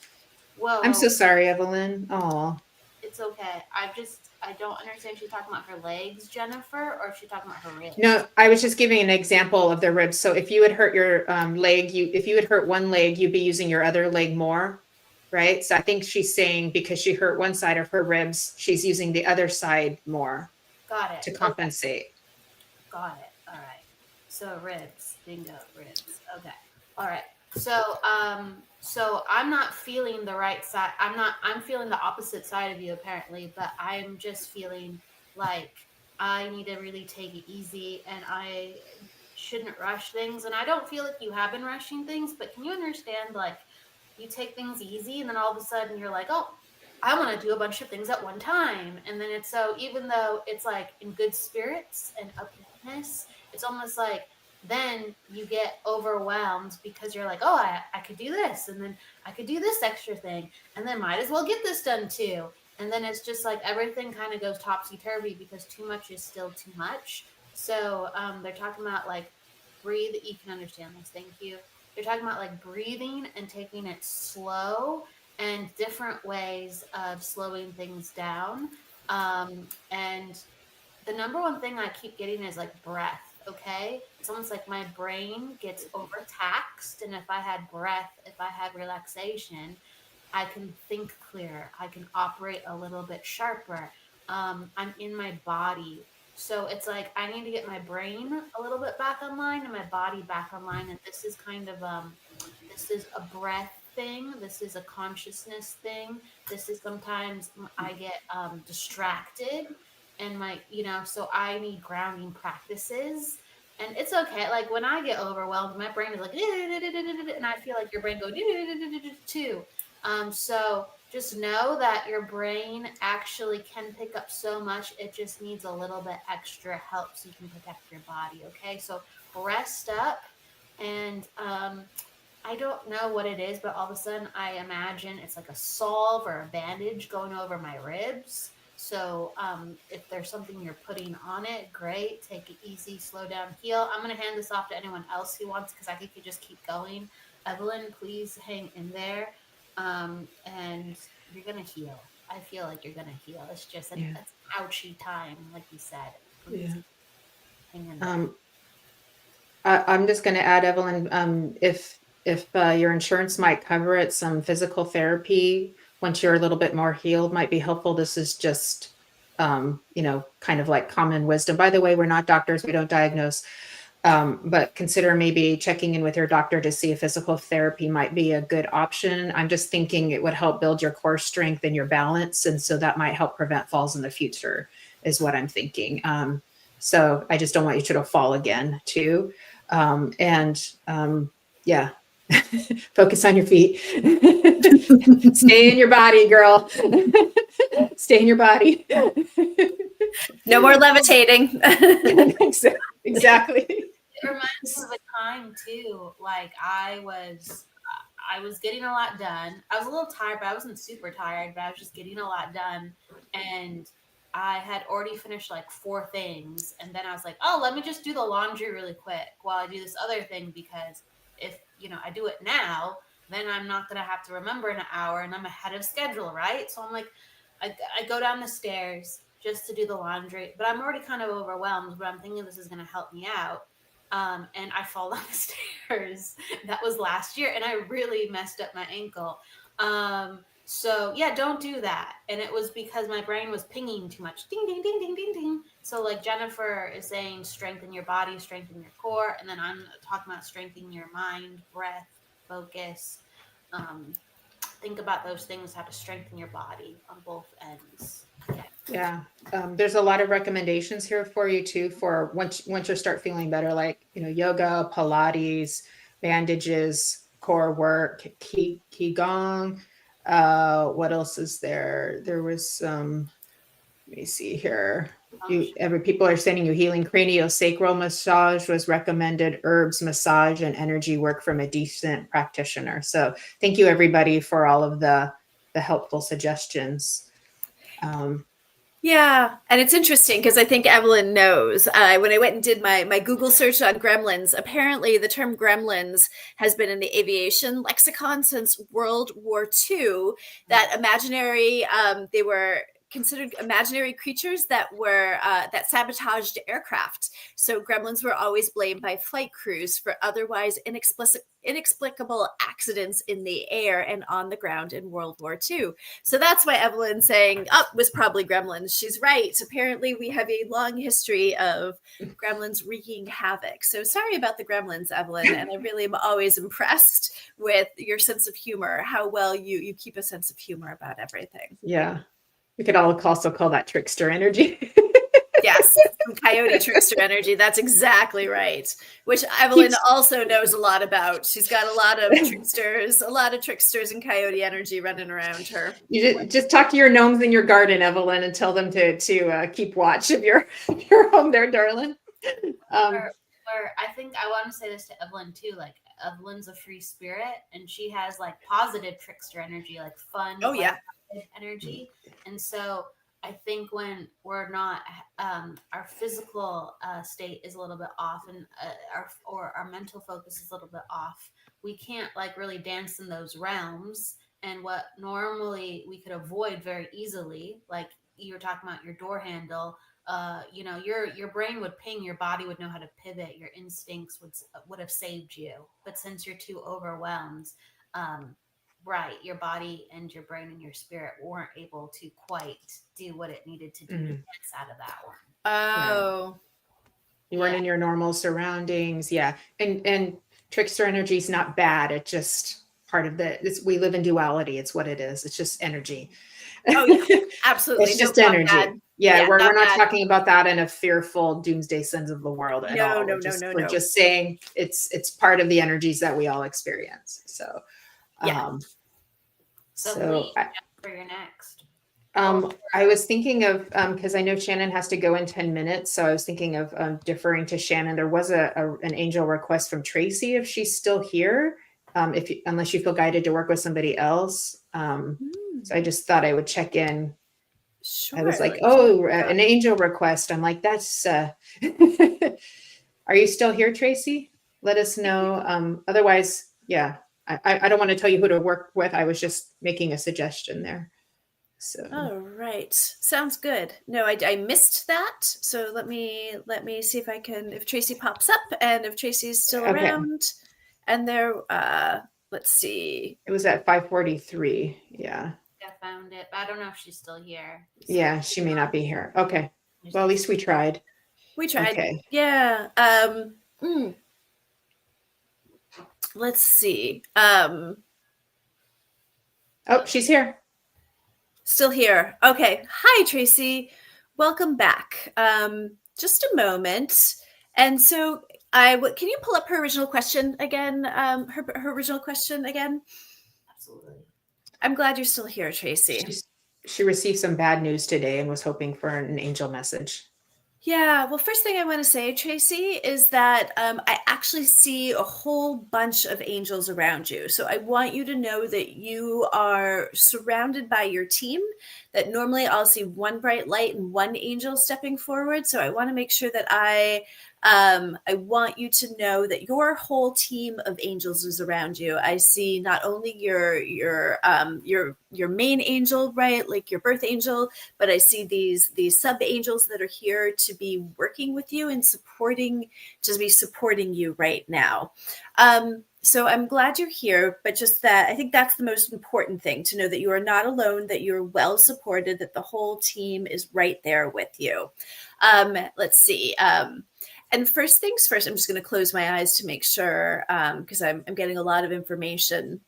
I'm so Whoa, sorry, Evelyn. Oh. it's okay. I don't understand. If she's talking about her legs, Jennifer, or if she's talking about her ribs. No, I was just giving an example of the ribs. So if you would hurt your leg, if you would hurt one leg, you'd be using your other leg more, right? So I think she's saying because she hurt one side of her ribs, she's using the other side more Got it. to Okay. compensate. Got it. All right. So ribs, bingo, ribs. Okay. All right. So I'm not feeling the right side. I'm feeling the opposite side of you apparently, but I'm just feeling like I need to really take it easy and I shouldn't rush things. And I don't feel like you have been rushing things, but can you understand like you take things easy and then all of a sudden you're like, oh, I want to do a bunch of things at one time. And then it's so, even though it's like in good spirits and upliftiness, it's almost like then you get overwhelmed because you're like, oh, I could do this. And then I could do this extra thing. And then might as well get this done too. And then it's just like everything kind of goes topsy turvy because too much is still too much. So they're talking about like breathe. You can understand this. Thank you. They're talking about like breathing and taking it slow and different ways of slowing things down. And the number one thing I keep getting is like breath. Okay. It's almost like my brain gets overtaxed. And if I had breath, if I had relaxation, I can think clearer. I can operate a little bit sharper. I'm in my body. So it's like I need to get my brain a little bit back online and my body back online. And this is kind of this is a breath thing. This is a consciousness thing. This is sometimes I get distracted and so I need grounding practices. And it's okay. Like when I get overwhelmed, my brain is like, and I feel like your brain goes too. So just know that your brain actually can pick up so much. It just needs a little bit extra help so you can protect your body. Okay. So rest up and, I don't know what it is, but all of a sudden I imagine it's like a salve or a bandage going over my ribs. So if there's something you're putting on it, great. Take it easy, slow down, heal. I'm going to hand this off to anyone else who wants because I think you just keep going. Evelyn, please hang in there. And you're going to heal. I feel like you're going to heal. It's just an ouchy time, like you said. Please hang in there. I'm just going to add, Evelyn, if your insurance might cover it, some physical therapy once you're a little bit more healed might be helpful. This is just, kind of like common wisdom. By the way, we're not doctors. We don't diagnose. But consider maybe checking in with your doctor to see if physical therapy might be a good option. I'm just thinking it would help build your core strength and your balance. And so that might help prevent falls in the future is what I'm thinking. So I just don't want you to fall again too. Focus on your feet. Stay in your body, girl. Stay in your body. No more levitating. Exactly. It reminds me of a time too. Like I was getting a lot done. I was a little tired, but I wasn't super tired, but I was just getting a lot done. And I had already finished like 4 things. And then I was like, oh, let me just do the laundry really quick while I do this other thing. Because if, I do it now, then I'm not going to have to remember in an hour and I'm ahead of schedule, right? So I'm like, I go down the stairs just to do the laundry, but I'm already kind of overwhelmed, but I'm thinking this is going to help me out. And I fall down the stairs. That was last year, and I really messed up my ankle. So yeah, don't do that. And it was because my brain was pinging too much. Ding, ding, ding, ding, ding, ding. So like Jennifer is saying, strengthen your body, strengthen your core. And then I'm talking about strengthening your mind, breath, focus. Think about those things, how to strengthen your body on both ends. Yeah. There's a lot of recommendations here for you too, for once you start feeling better, like, yoga, Pilates, bandages, core work, Qigong. What else is there? There was some, let me see here. People are sending you healing. Craniosacral massage was recommended, herbs massage, and energy work from a decent practitioner. So thank you everybody for all of the helpful suggestions. Yeah, and it's interesting because I think Evelyn knows. When I went and did my Google search on gremlins, apparently the term gremlins has been in the aviation lexicon since World War II. That imaginary, they were considered imaginary creatures that were that sabotaged aircraft. So gremlins were always blamed by flight crews for otherwise inexplicable accidents in the air and on the ground in World War II. So that's why Evelyn saying, oh, it was probably gremlins. She's right. Apparently we have a long history of gremlins wreaking havoc. So sorry about the gremlins, Evelyn. And I really am always impressed with your sense of humor, how well you keep a sense of humor about everything. Yeah. We could also call that trickster energy. Yes, some coyote trickster energy. That's exactly right. Which Evelyn also knows a lot about. She's got a lot of tricksters and coyote energy running around her. You just talk to your gnomes in your garden, Evelyn, and tell them to keep watch of your home there, darling. Or I think I want to say this to Evelyn too. Like Evelyn's a free spirit, and she has like positive trickster energy, like fun. Oh yeah. Energy. And so I think when we're not, our physical state is a little bit off, and our mental focus is a little bit off, we can't like really dance in those realms. And what normally we could avoid very easily, like you were talking about your door handle, your brain would ping, your body would know how to pivot, your instincts would have saved you. But since you're too overwhelmed, right, your body and your brain and your spirit weren't able to quite do what it needed to do to get out of that one. Oh. You weren't in your normal surroundings. Yeah. And trickster energy is not bad. It's just part of we live in duality. It's what it is. It's just energy. Oh yeah, absolutely. It's just energy. Yeah, we're not talking about that in a fearful doomsday sense of the world at all. No. We're just saying it's part of the energies that we all experience. So yeah. So for your next. I was thinking of, because I know Shannon has to go in 10 minutes. So I was thinking of deferring to Shannon. There was an angel request from Tracy, if she's still here, unless you feel guided to work with somebody else. So I just thought I would check in. Sure. I was like, an angel request. I'm like, that's, are you still here, Tracy? Let us know. Otherwise, yeah. I don't want to tell you who to work with. I was just making a suggestion there. So. All right. Sounds good. No, I missed that. So let me see if Tracy pops up and if Tracy's still around. And there, let's see. It was at 5:43. Yeah. I found it, but I don't know if she's still here. So yeah, she may not be here. Okay. Well, at least we tried. We tried. Okay. Yeah. Let's see. Oh, she's here. Still here. Okay. Hi, Tracy. Welcome back. Just a moment. And so can you pull up her original question again? Her original question again? Absolutely. I'm glad you're still here, Tracy. She received some bad news today and was hoping for an angel message. Yeah, well, first thing I want to say, Tracy, is that I actually see a whole bunch of angels around you. So I want you to know that you are surrounded by your team, that normally I'll see one bright light and one angel stepping forward. So I want to make sure that I want you to know that your whole team of angels is around you. I see not only your main angel, right, like your birth angel, but I see these sub angels that are here to be working with you and to be supporting you right now. So I'm glad you're here, but just that I think that's the most important thing, to know that you are not alone, that you're well supported, that the whole team is right there with you. Let's see. And first things first, I'm just going to close my eyes to make sure, because I'm getting a lot of information.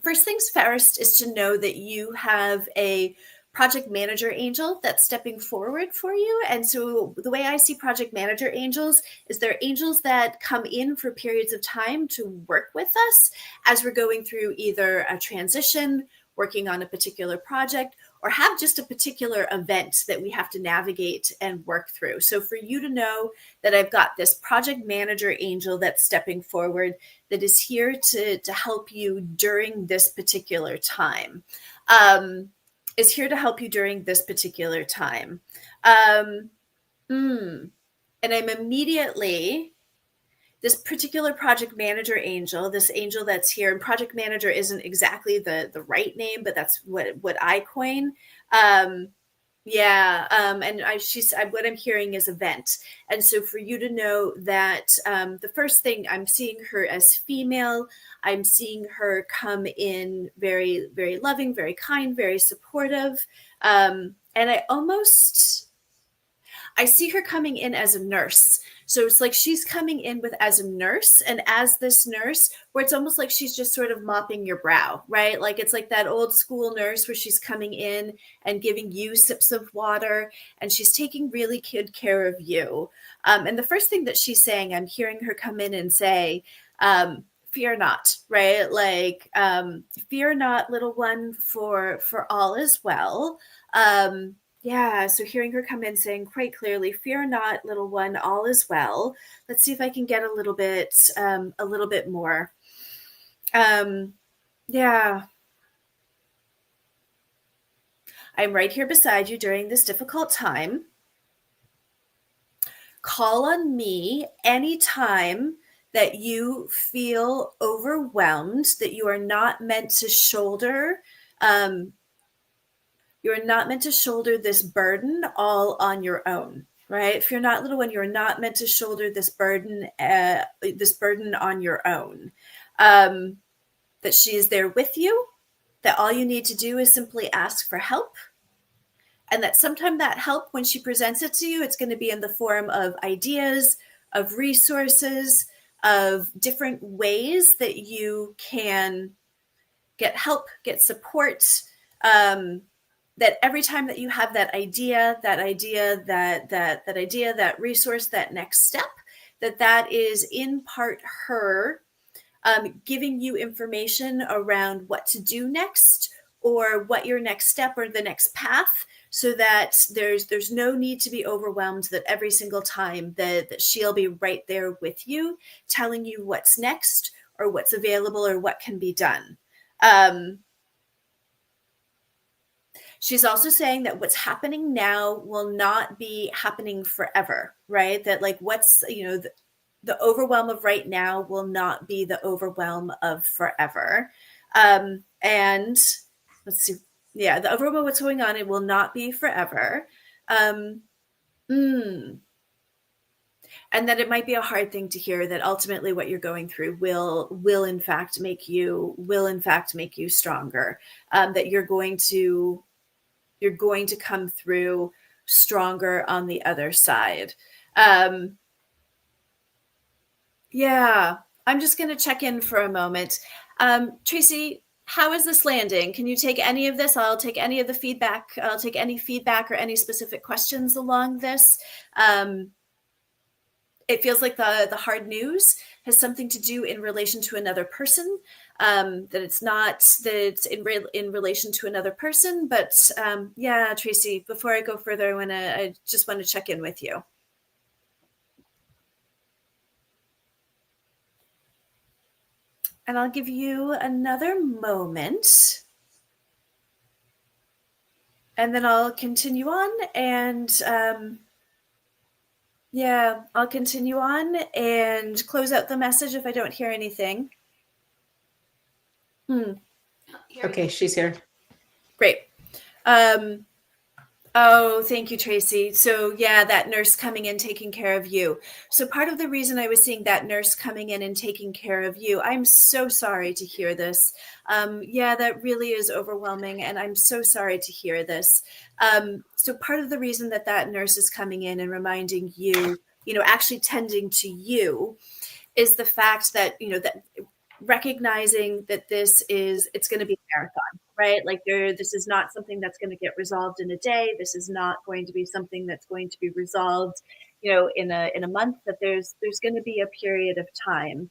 First things first is to know that you have a project manager angel that's stepping forward for you. And so the way I see project manager angels is they're angels that come in for periods of time to work with us as we're going through either a transition, working on a particular project, or have just a particular event that we have to navigate and work through. So for you to know that I've got this project manager angel that's stepping forward, that is here to help you during this particular time. Is here to help you during this particular time. And I'm immediately, this particular project manager angel, this angel that's here, and project manager isn't exactly the right name, but that's what I coin. What I'm hearing is event. And so for you to know that the first thing, I'm seeing her as female. I'm seeing her come in very, very loving, very kind, very supportive. And I see her coming in as a nurse. So it's like she's coming in as a nurse, and as this nurse, where it's almost like she's just sort of mopping your brow, right? Like it's like that old school nurse where she's coming in and giving you sips of water, and she's taking really good care of you. And the first thing that she's saying, I'm hearing her come in and say, fear not, right? Like, fear not, little one, for all is well. Yeah, so hearing her come in saying quite clearly, fear not, little one, all is well. Let's see if I can get a little bit more. Yeah. I'm right here beside you during this difficult time. Call on me anytime that you feel overwhelmed, that you are not meant to shoulder you're not meant to shoulder this burden all on your own, right? If you're not, little one, you're not meant to shoulder this burden on your own. That she is there with you, that all you need to do is simply ask for help. And that sometime that help, when she presents it to you, it's going to be in the form of ideas, of resources, of different ways that you can get help, get support. That every time that you have that idea, that resource, that next step, that is in part her giving you information around what to do next, or what your next step or the next path, so that there's no need to be overwhelmed, that every single time that she'll be right there with you, telling you what's next or what's available or what can be done. She's also saying that what's happening now will not be happening forever, right? That like the overwhelm of right now will not be the overwhelm of forever. And let's see. Yeah, the overwhelm of what's going on, it will not be forever. And that it might be a hard thing to hear, that ultimately what you're going through will in fact make you stronger. That you're going to come through stronger on the other side. Yeah, I'm just going to check in for a moment. Tracy, how is this landing? Can you take any of this? I'll take any of the feedback. I'll take any feedback or any specific questions along this. it feels like the hard news has something to do in relation to another person. That it's not that it's in relation to another person, but yeah, Tracy. Before I go further, I just want to check in with you. And I'll give you another moment. And then I'll continue on and yeah, I'll continue on and close out the message if I don't hear anything. Okay, she's here. Great. Oh, thank you, Tracy. So yeah, that nurse coming in, taking care of you. So part of the reason I was seeing that nurse coming in and taking care of you, I'm so sorry to hear this. Yeah, that really is overwhelming. And I'm so sorry to hear this. So part of the reason that that nurse is coming in and reminding you, actually tending to you is the fact that, that recognizing that it's going to be a marathon, right? Like this is not something that's going to get resolved in a day. This is not going to be something that's going to be resolved, in a month. That there's going to be a period of time.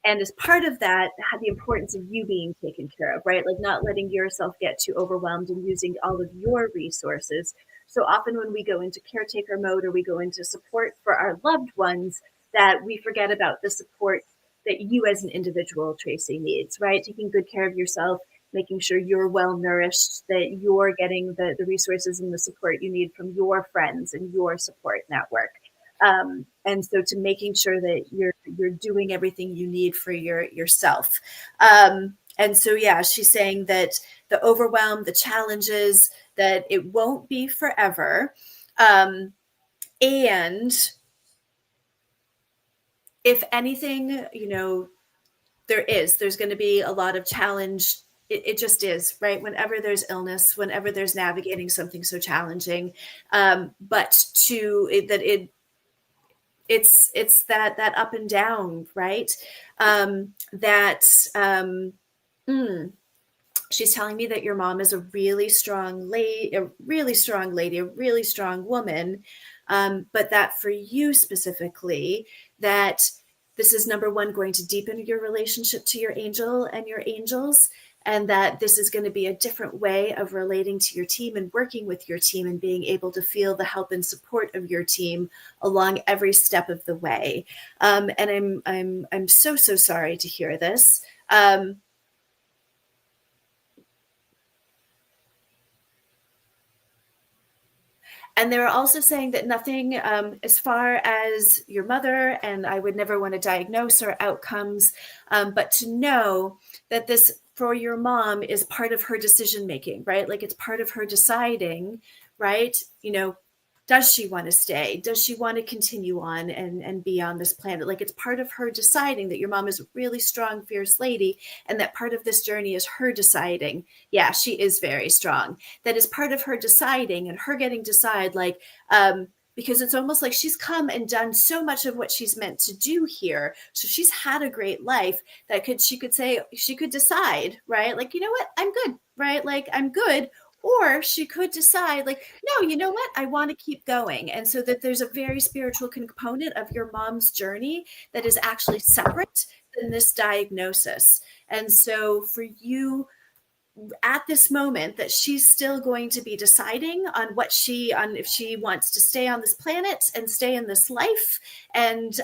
And as part of that, the importance of you being taken care of, right? Like not letting yourself get too overwhelmed and using all of your resources. So often when we go into caretaker mode or we go into support for our loved ones, that we forget about the support that you as an individual, Tracy, needs, right? Taking good care of yourself, making sure you're well nourished, that you're getting the resources and the support you need from your friends and your support network. And so to making sure that you're doing everything you need for yourself. And so, yeah, she's saying that the overwhelm, the challenges, that it won't be forever. And if anything, there's going to be a lot of challenge. It just is, right? Whenever there's illness, whenever there's navigating something so challenging, but it's that up and down, right? She's telling me that your mom is a really strong lady, a really strong woman, but that for you specifically, that this is number one, going to deepen your relationship to your angel and your angels, and that this is going to be a different way of relating to your team and working with your team and being able to feel the help and support of your team along every step of the way. And I'm so sorry to hear this. And they're also saying that nothing, as far as your mother, and I would never want to diagnose or outcomes, but to know that this for your mom is part of her decision making, right? Like it's part of her deciding, right? Does she want to stay? Does she want to continue on and be on this planet? Like it's part of her deciding that your mom is a really strong, fierce lady, and that part of this journey is her deciding. Yeah, she is very strong. That is part of her deciding and her getting to decide, like, because it's almost like she's come and done so much of what she's meant to do here. So she's had a great life that she could decide, right? Like, you know what? I'm good, right? Like I'm good. Or she could decide like, no, you know what? I want to keep going. And so that there's a very spiritual component of your mom's journey that is actually separate than this diagnosis. And so for you at this moment, that she's still going to be deciding on if she wants to stay on this planet and stay in this life. And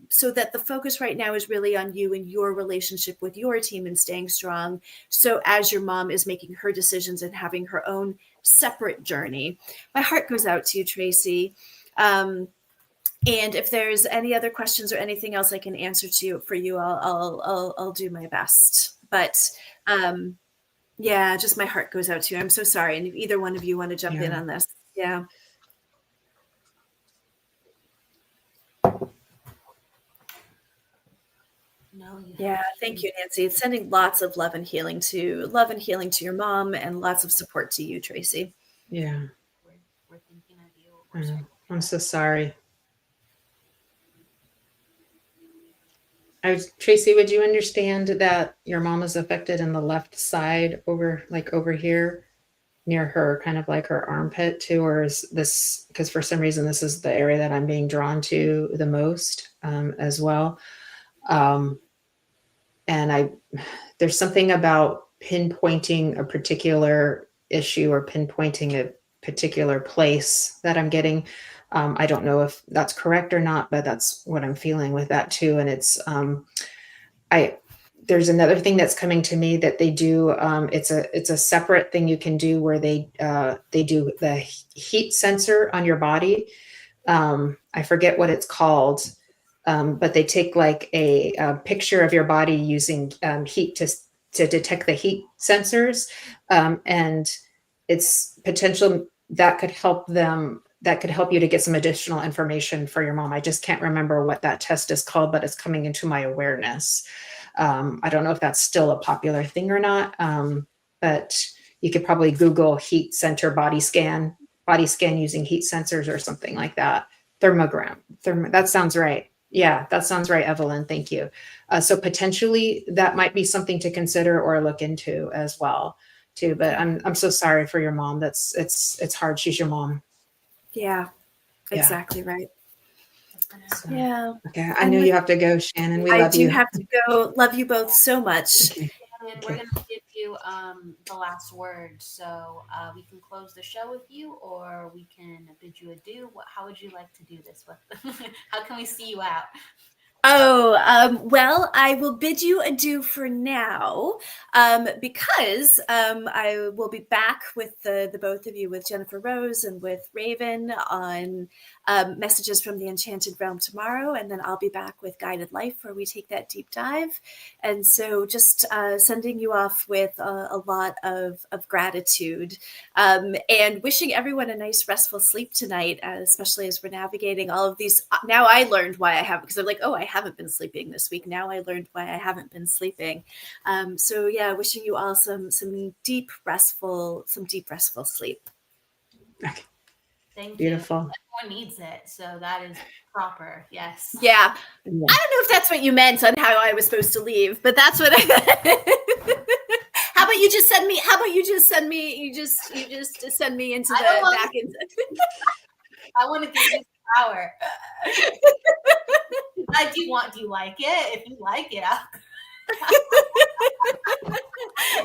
so that the focus right now is really on you and your relationship with your team and staying strong. So as your mom is making her decisions and having her own separate journey, my heart goes out to you, Tracy. And if there's any other questions or anything else I can answer for you, I'll do my best. But yeah, just my heart goes out to you. I'm so sorry. And if either one of you want to jump in on this. Yeah. No. Yeah. Thank you, Nancy. It's sending lots of love and healing to your mom and lots of support to you, Tracy. Yeah. We're thinking of you. I'm so sorry. Tracy, would you understand that your mom is affected in the left side over here? near her, kind of like her armpit too, or is this, because for some reason this is the area that I'm being drawn to the most as well. Um, and there's something about pinpointing a particular issue or pinpointing a particular place that I'm getting. I don't know if that's correct or not, but that's what I'm feeling with that too. And it's there's another thing that's coming to me that they do. It's a separate thing you can do where they do the heat sensor on your body. I forget what it's called, but they take like a picture of your body using heat to detect the heat sensors, and it's potential that could help them. That could help you to get some additional information for your mom. I just can't remember what that test is called, but it's coming into my awareness. I don't know if that's still a popular thing or not, but you could probably Google heat center body scan using heat sensors or something like that. Thermogram. That sounds right. Yeah, that sounds right, Evelyn. Thank you. So potentially that might be something to consider or look into as well, too. But I'm so sorry for your mom. It's hard. She's your mom. Yeah, Yeah. exactly right. So, Yeah. okay. I know you have to go, Shannon. We love you. I do have to go. Love you both so much. Okay. And we're going to give you the last word. So we can close the show with you, or we can bid you adieu. How would you like to do this? How can we see you out? Oh, well, I will bid you adieu for now, because I will be back with the both of you, with Jennifer Rose and with Raven, on Messages from the Enchanted Realm tomorrow, and then I'll be back with Guided Life, where we take that deep dive. And so just sending you off with a lot of gratitude, and wishing everyone a nice restful sleep tonight, especially as we're navigating all of these. Now I learned why I haven't, because I'm like, oh, I haven't been sleeping this week. Now I learned why I haven't been sleeping. So yeah, wishing you all some deep restful sleep. Okay. Thank Beautiful. you. Everyone needs it, so that is proper. Yes. Yeah. Yeah. I don't know if that's what you meant on how I was supposed to leave, but that's what How about you just send me? You just send me into back into. I want to give you power. Do you like it? If you like it,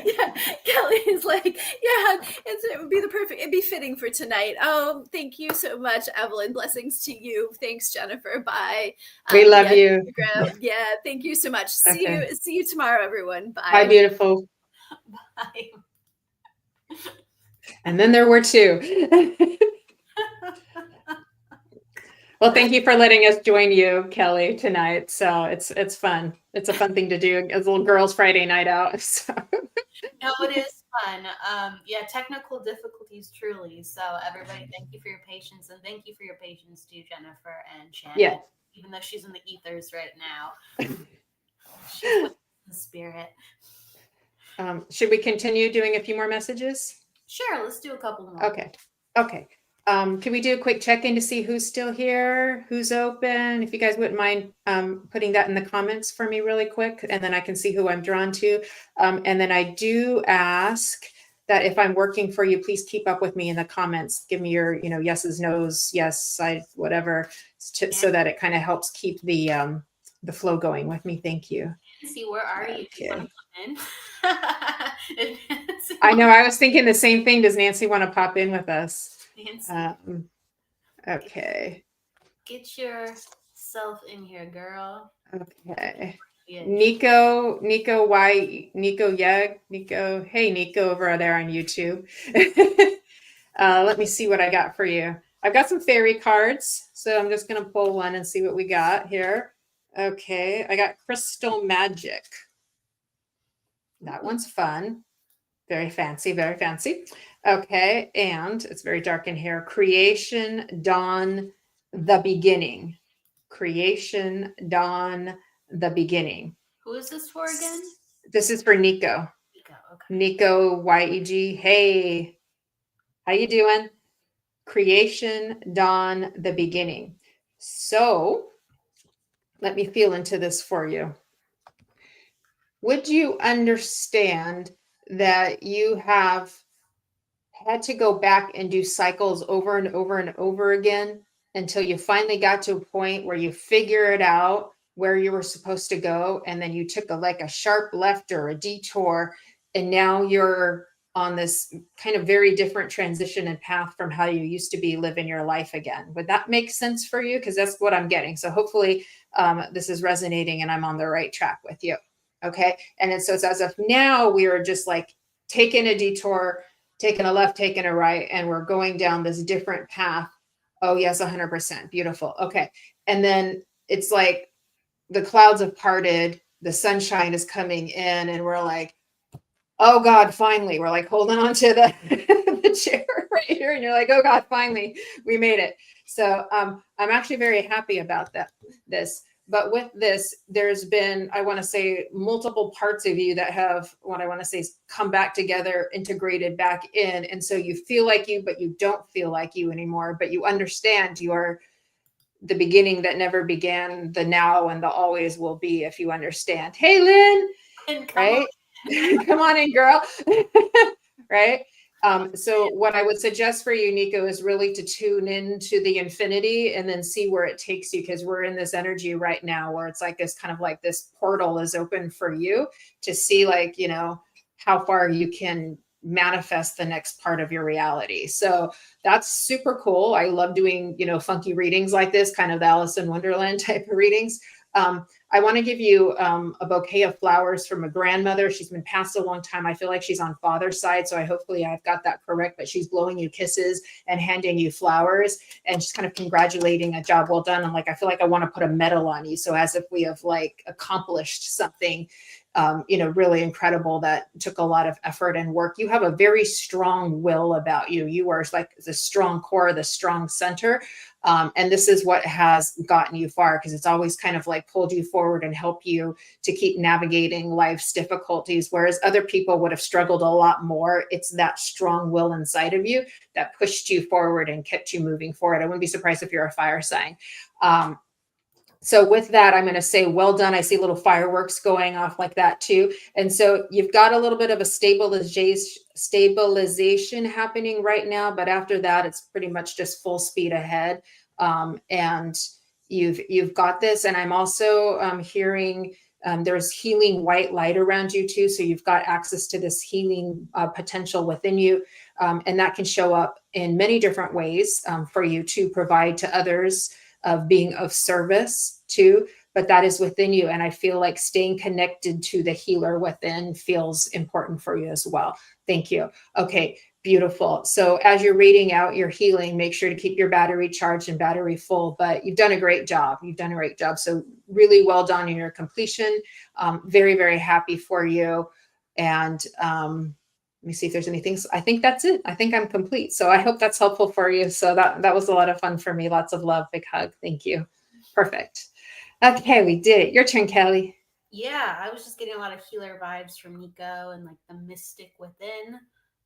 Yeah, Kelly is like, yeah, it would be it'd be fitting for tonight. Oh, thank you so much, Evelyn. Blessings to you. Thanks, Jennifer. Bye. We love you. Yeah, thank you so much. Okay. See you tomorrow, everyone. Bye. Bye, beautiful. Bye. And then there were two. Well, thank you for letting us join you, Kelly, tonight. So it's fun. It's a fun thing to do as a little girls' Friday night out. So. No, it is fun. Yeah, technical difficulties, truly. So everybody, thank you for your patience, and thank you for your patience too, Jennifer and Shannon. Yeah. Even though she's in the ethers right now, she's with the spirit. Should we continue doing a few more messages? Sure, let's do a couple more. Okay. Can we do a quick check-in to see who's still here, who's open? If you guys wouldn't mind putting that in the comments for me really quick, and then I can see who I'm drawn to. And then I do ask that if I'm working for you, please keep up with me in the comments. Give me your, yeses, nos, yes, I, whatever, so that it kind of helps keep the flow going with me. Thank you. Nancy, where are you? Do you want to come in? I know. I was thinking the same thing. Does Nancy want to pop in with us? Nancy. Okay. Get yourself in here, girl. Okay. Yeah. Nico, hey, Nico over there on YouTube. Let me see what I got for you. I've got some fairy cards, so I'm just going to pull one and see what we got here. Okay, I got Crystal Magic. That one's fun. Very fancy, very fancy. Okay, and it's very dark in here. Creation, Dawn, the Beginning. Creation, Dawn, the Beginning. Who is this for again? This is for Nico. Okay. Nico, YEG. Hey, how you doing? Creation, Dawn, the Beginning. So let me feel into this for you. Would you understand that you have had to go back and do cycles over and over and over again until you finally got to a point where you figure it out where you were supposed to go, and then you took a sharp left or a detour, and now you're on this kind of very different transition and path from how you used to be living your life again. Would that make sense for you? Because that's what I'm getting. So hopefully this is resonating and I'm on the right track with you. Okay. And then so it's as if now we are just like taking a detour, taking a left, taking a right, and we're going down this different path. Oh, yes, 100%. Beautiful. Okay. And then it's like the clouds have parted, the sunshine is coming in, and we're like, oh God, finally. We're like holding on to the chair right here. And you're like, oh God, finally, we made it. So I'm actually very happy about this. But with this, there's been, I want to say, multiple parts of you that have, what I want to say is come back together, integrated back in. And so you feel like you, but you don't feel like you anymore. But you understand you are the beginning that never began, the now and the always will be, if you understand. Hey, Lynn, And right? Come on in, girl. Right? So what I would suggest for you, Nico, is really to tune into the infinity and then see where it takes you, because we're in this energy right now where it's like this kind of like this portal is open for you to see, like, you know, how far you can manifest the next part of your reality. So that's super cool. I love doing, you know, funky readings like this, kind of the Alice in Wonderland type of readings. I want to give you a bouquet of flowers from a grandmother. She's been passed a long time. I feel like she's on father's side, so hopefully I've got that correct, but she's blowing you kisses and handing you flowers and just kind of congratulating a job well done. And like, I feel like I want to put a medal on you. So as if we have like accomplished something, you know, really incredible that took a lot of effort and work. You have a very strong will about you. You are like the strong core, the strong center. And this is what has gotten you far, because it's always kind of like pulled you forward and helped you to keep navigating life's difficulties. Whereas other people would have struggled a lot more. It's that strong will inside of you that pushed you forward and kept you moving forward. I wouldn't be surprised if you're a fire sign. So with that, I'm going to say, well done. I see little fireworks going off like that too. And so you've got a little bit of a stabilization happening right now, but after that, it's pretty much just full speed ahead. And you've got this. And I'm also hearing there's healing white light around you too. So you've got access to this healing potential within you. And that can show up in many different ways for you to provide to others, of being of service too, but that is within you. And I feel like staying connected to the healer within feels important for you as well. Thank you. Okay, beautiful. So as you're reading out your healing, make sure to keep your battery charged and battery full, but you've done a great job. You've done a great job. So really well done in your completion. Very, very happy for you. And let me see if there's anything. I think that's it. I think I'm complete. So I hope that's helpful for you. So that was a lot of fun for me. Lots of love. Big hug. Thank you. Perfect. Okay, we did it. Your turn, Kelly. Yeah, I was just getting a lot of healer vibes from Nico and like the mystic within,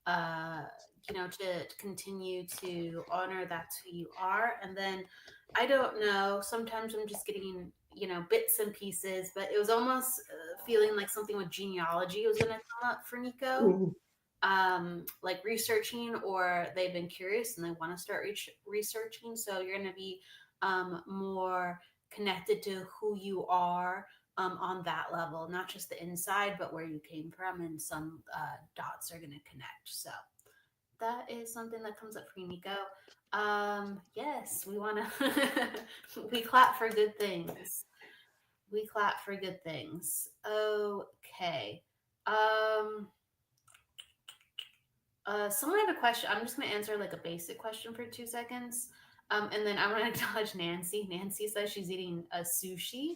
you know, to continue to honor that's who you are. And then I don't know, sometimes I'm just getting, you know, bits and pieces, but it was almost feeling like something with genealogy was going to come up for Nico. Ooh. Like researching, or they've been curious and they want to start researching. So you're going to be more connected to who you are on that level, not just the inside, but where you came from, and some dots are going to connect. So that is something that comes up for you, Nico. Yes, we want to, we clap for good things. We clap for good things. Okay. Someone had a question. I'm just going to answer like a basic question for 2 seconds. And then I'm going to acknowledge Nancy. Nancy says she's eating a sushi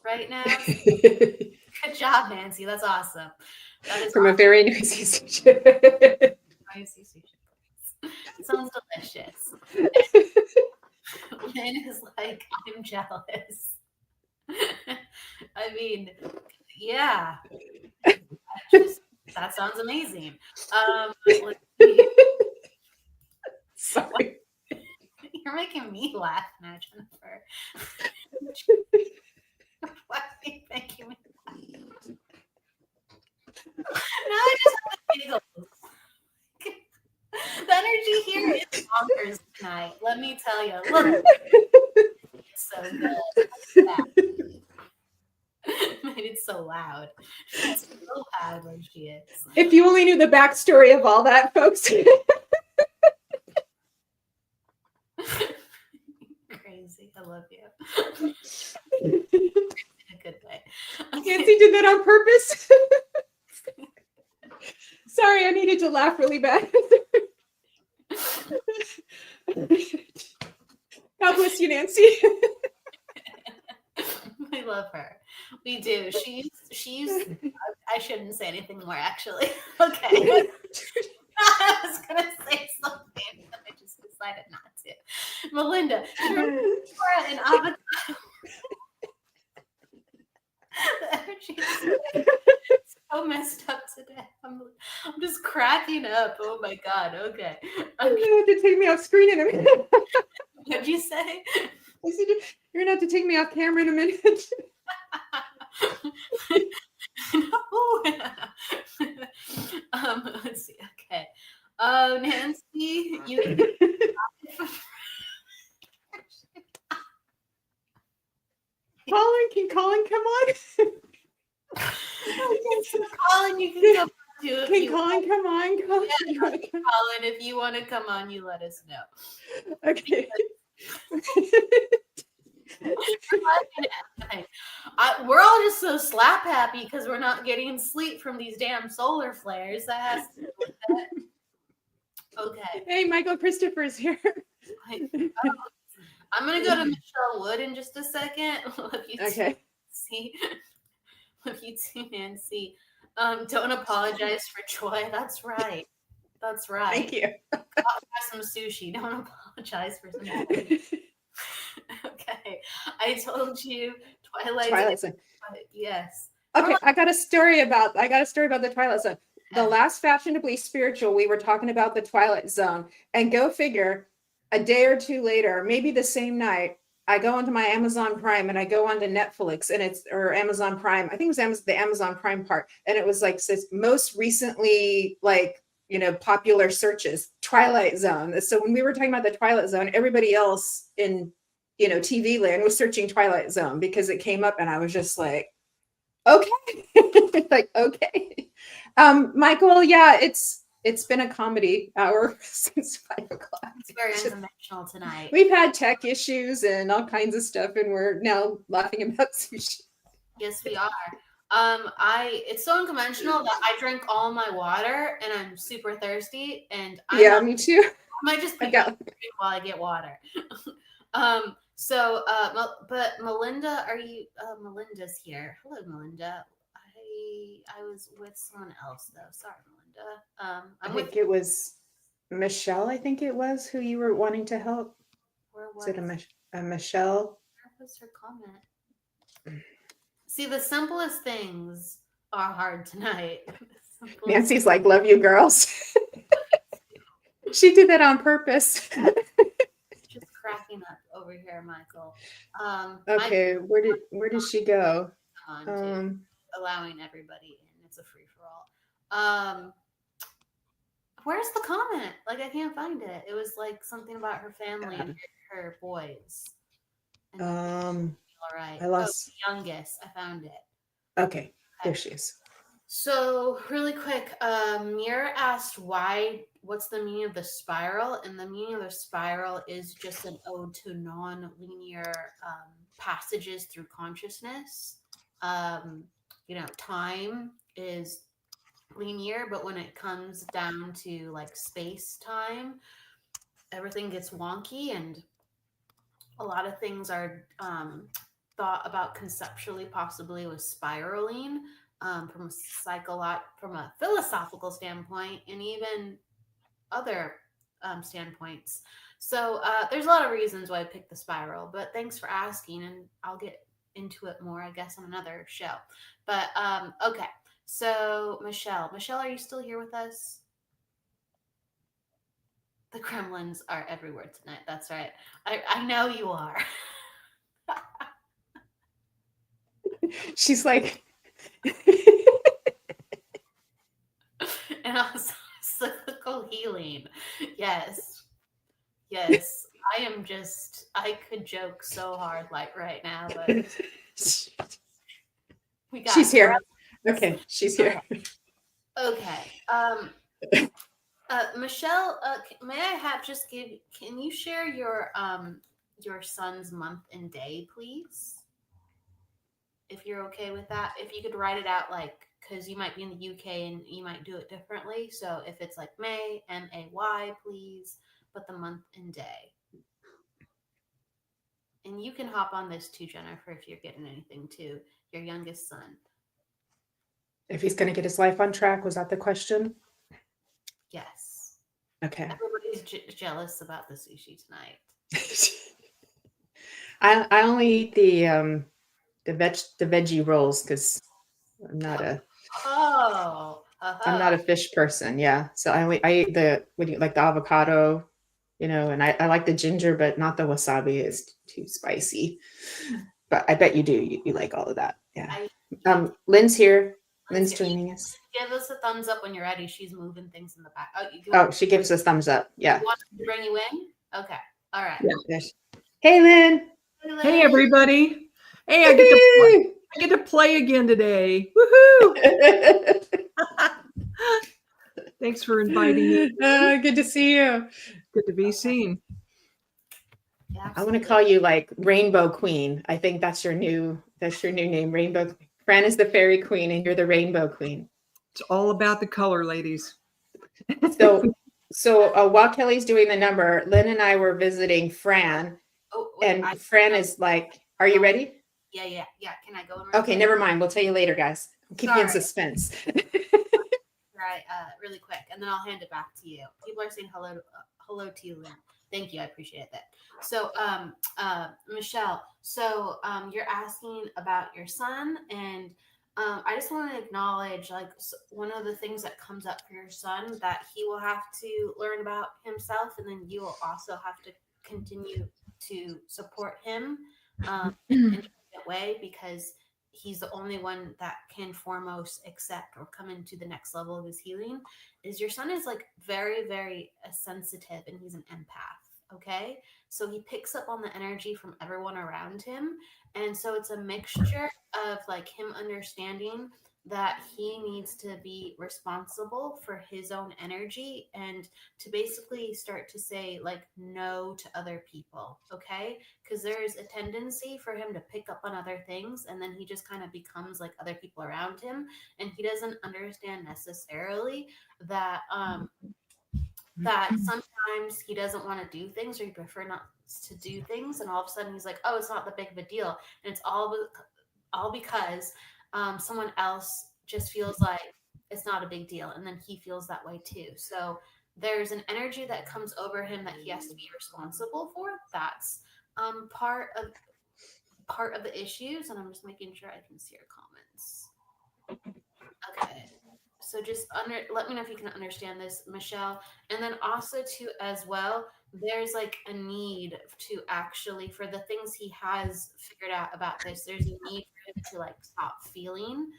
right now. Good job, Nancy. That's awesome. That is from awesome. a very noisy sushi. Noisy sushi place. It sounds delicious. Lynn is like, I'm jealous. I mean, yeah. That sounds amazing. Let's see. Sorry. You're making me laugh now, Jennifer. Why are you making me laugh? Now I just have the giggles. The energy here is bonkers tonight. Let me tell you. Look, it's so good. Look at that. Made it so loud. It's so loud when she is. If you only knew the backstory of all that, folks. Crazy. I love you. In a good way. Nancy did that on purpose. Sorry, I needed to laugh really bad. God bless you, Nancy. We love her. We do. She's I shouldn't say anything more actually. Okay. I was gonna say something, but I just decided not to. Melinda, you're an avocado. The energy is so messed up today. I'm just cracking up. Oh my god. Okay. You have to take me off screen in a minute. What'd you say? I said, you're gonna have to take me off camera in a minute. No. Let's see. Okay. Nancy, you Colin come on? Colin, you can come on too. Can Colin come on? Colin, Yeah, you wanna come? Colin, if you want to come on, you let us know. Okay. We're all just so slap happy because we're not getting sleep from these damn solar flares. That has to do with it. Okay. Hey, Michael Christopher's here. I'm gonna go to Michelle Wood in just a second. Love you Okay. too, Nancy. Love you too, Nancy. Don't apologize for joy. That's right. That's right. Thank you. I'll have some sushi. Don't apologize for some joy. Okay. I told you Twilight Zone. Yes. Okay, I got a story about the Twilight Zone. The last Fashionably Spiritual, we were talking about the Twilight Zone, and go figure, a day or two later, maybe the same night, I go onto my Amazon Prime and I go onto Netflix or Amazon Prime. I think it was the Amazon Prime part, and it was like says most recently popular searches, Twilight Zone. So when we were talking about the Twilight Zone, everybody else in TV land was searching Twilight Zone because it came up, and I was just like, okay. Like, okay. Michael, yeah, it's been a comedy hour since 5 o'clock. It's very unconventional tonight. We've had tech issues and all kinds of stuff, and we're now laughing about sushi. Yes, we are. It's so unconventional that I drank all my water and I'm super thirsty, and Me too. I might just pick up while I get water. But Melinda, Melinda's here. Hello, Melinda. I was with someone else though. Sorry, Melinda. I think it was Michelle. I think it was who you were wanting to help. Where was it? A Michelle? Where was her comment? See, the simplest things are hard tonight. Nancy's like, "Love you, girls." She did that on purpose. Just cracking up over here, Michael. Okay, where did she go? Allowing everybody in. It's a free for all. Where's the comment? Like, I can't find it. It was like something about her family and her boys. And all right. I lost the youngest. I found it. Okay, there she is. So really quick, Mira asked what's the meaning of the spiral? And the meaning of the spiral is just an ode to non-linear passages through consciousness. Time is linear, but when it comes down to like space time, everything gets wonky, and a lot of things are thought about conceptually, possibly with spiraling from a philosophical standpoint, and even other standpoints. So there's a lot of reasons why I picked the spiral, but thanks for asking, and I'll get into it more, I guess, on another show. But okay, so Michelle, are you still here with us? The Kremlins are everywhere tonight. That's right. I know you are. She's like, and also cyclical Oh, healing. Yes. Yes. I could joke so hard like right now, but we She's got here. breath. Okay, she's here. Okay. Michelle, may I have just give? Can you share your son's month and day, please? If you're okay with that, if you could write it out, like, because you might be in the UK and you might do it differently. So if it's like May, May, please, but the month and day. And you can hop on this too, Jennifer, if you're getting anything too. Your youngest son. If he's going to get his life on track, was that the question? Yes. Okay. Everybody's jealous about the sushi tonight. I only eat the veggie rolls because I'm not a I'm not a fish person. Yeah, so I eat the like the avocado, and I like the ginger, but not the wasabi. It's too spicy. But I bet you do. You like all of that. Yeah. Lynn's here. Lynn's joining us. Give us a thumbs up when you're ready. She's moving things in the back. She gives us thumbs up. Yeah. You want to bring you in? Okay. All right. Yeah. Hey, Lynn. Hey, everybody. Hey, I get to play again today. Woohoo! Thanks for inviting me. Good to see you. Good to be seen. Yeah, I want to call you like Rainbow Queen. I think that's your new name, Rainbow. Fran is the fairy queen, and you're the Rainbow Queen. It's all about the color, ladies. So while Kelly's doing the number, Lynn and I were visiting Fran, Fran is like, "Are you ready?" Yeah. Can I go in? Okay, never mind. We'll tell you later, guys. We'll keep you in suspense. Right, really quick, and then I'll hand it back to you. People are saying hello to you, Lynn. Thank you, I appreciate that. So, Michelle, so you're asking about your son, and I just want to acknowledge, like, one of the things that comes up for your son that he will have to learn about himself, and then you will also have to continue to support him in that way, because he's the only one that can foremost accept or come into the next level of his healing. Is your son is like very, very sensitive, and he's an empath. Okay. So he picks up on the energy from everyone around him. And so it's a mixture of like him understanding that he needs to be responsible for his own energy and to basically start to say like no to other people. Okay. Because there's a tendency for him to pick up on other things, and then he just kind of becomes like other people around him, and he doesn't understand necessarily that that sometimes he doesn't want to do things, or he prefer not to do things, and all of a sudden he's like, oh, it's not that big of a deal, and it's all because someone else just feels like it's not a big deal, and then he feels that way too. So there's an energy that comes over him that he has to be responsible for. That's part of the issues, and I'm just making sure I can see your comments. Okay. So just let me know if you can understand this, Michelle. And then also too, as well, there's like a need to actually, for the things he has figured out about this, there's a need for him to like stop feeling.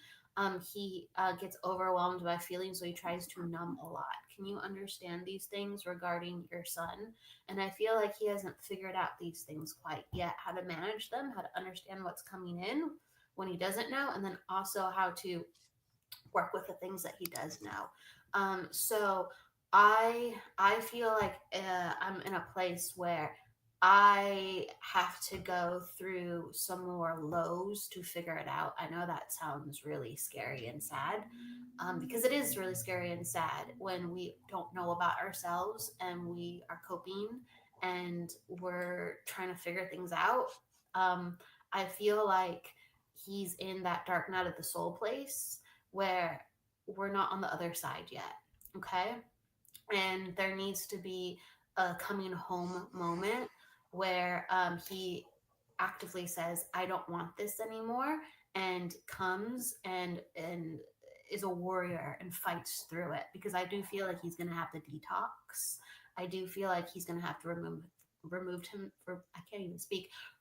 He gets overwhelmed by feelings, so he tries to numb a lot. Can you understand these things regarding your son? And I feel like he hasn't figured out these things quite yet, how to manage them, how to understand what's coming in when he doesn't know, and then also how to work with the things that he does know. So I feel like I'm in a place where I have to go through some more lows to figure it out. I know that sounds really scary and sad, because it is really scary and sad when we don't know about ourselves and we are coping and we're trying to figure things out. I feel like he's in that dark night of the soul place where we're not on the other side yet. Okay. And there needs to be a coming home moment where he actively says, I don't want this anymore, and comes and is a warrior and fights through it, because I do feel like he's going to have to detox. I do feel like he's going to have to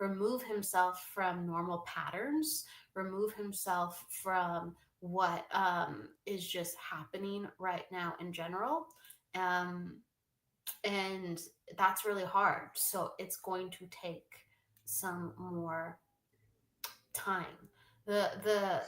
remove himself from normal patterns, remove himself from what is just happening right now in general, And that's really hard. So it's going to take some more time. The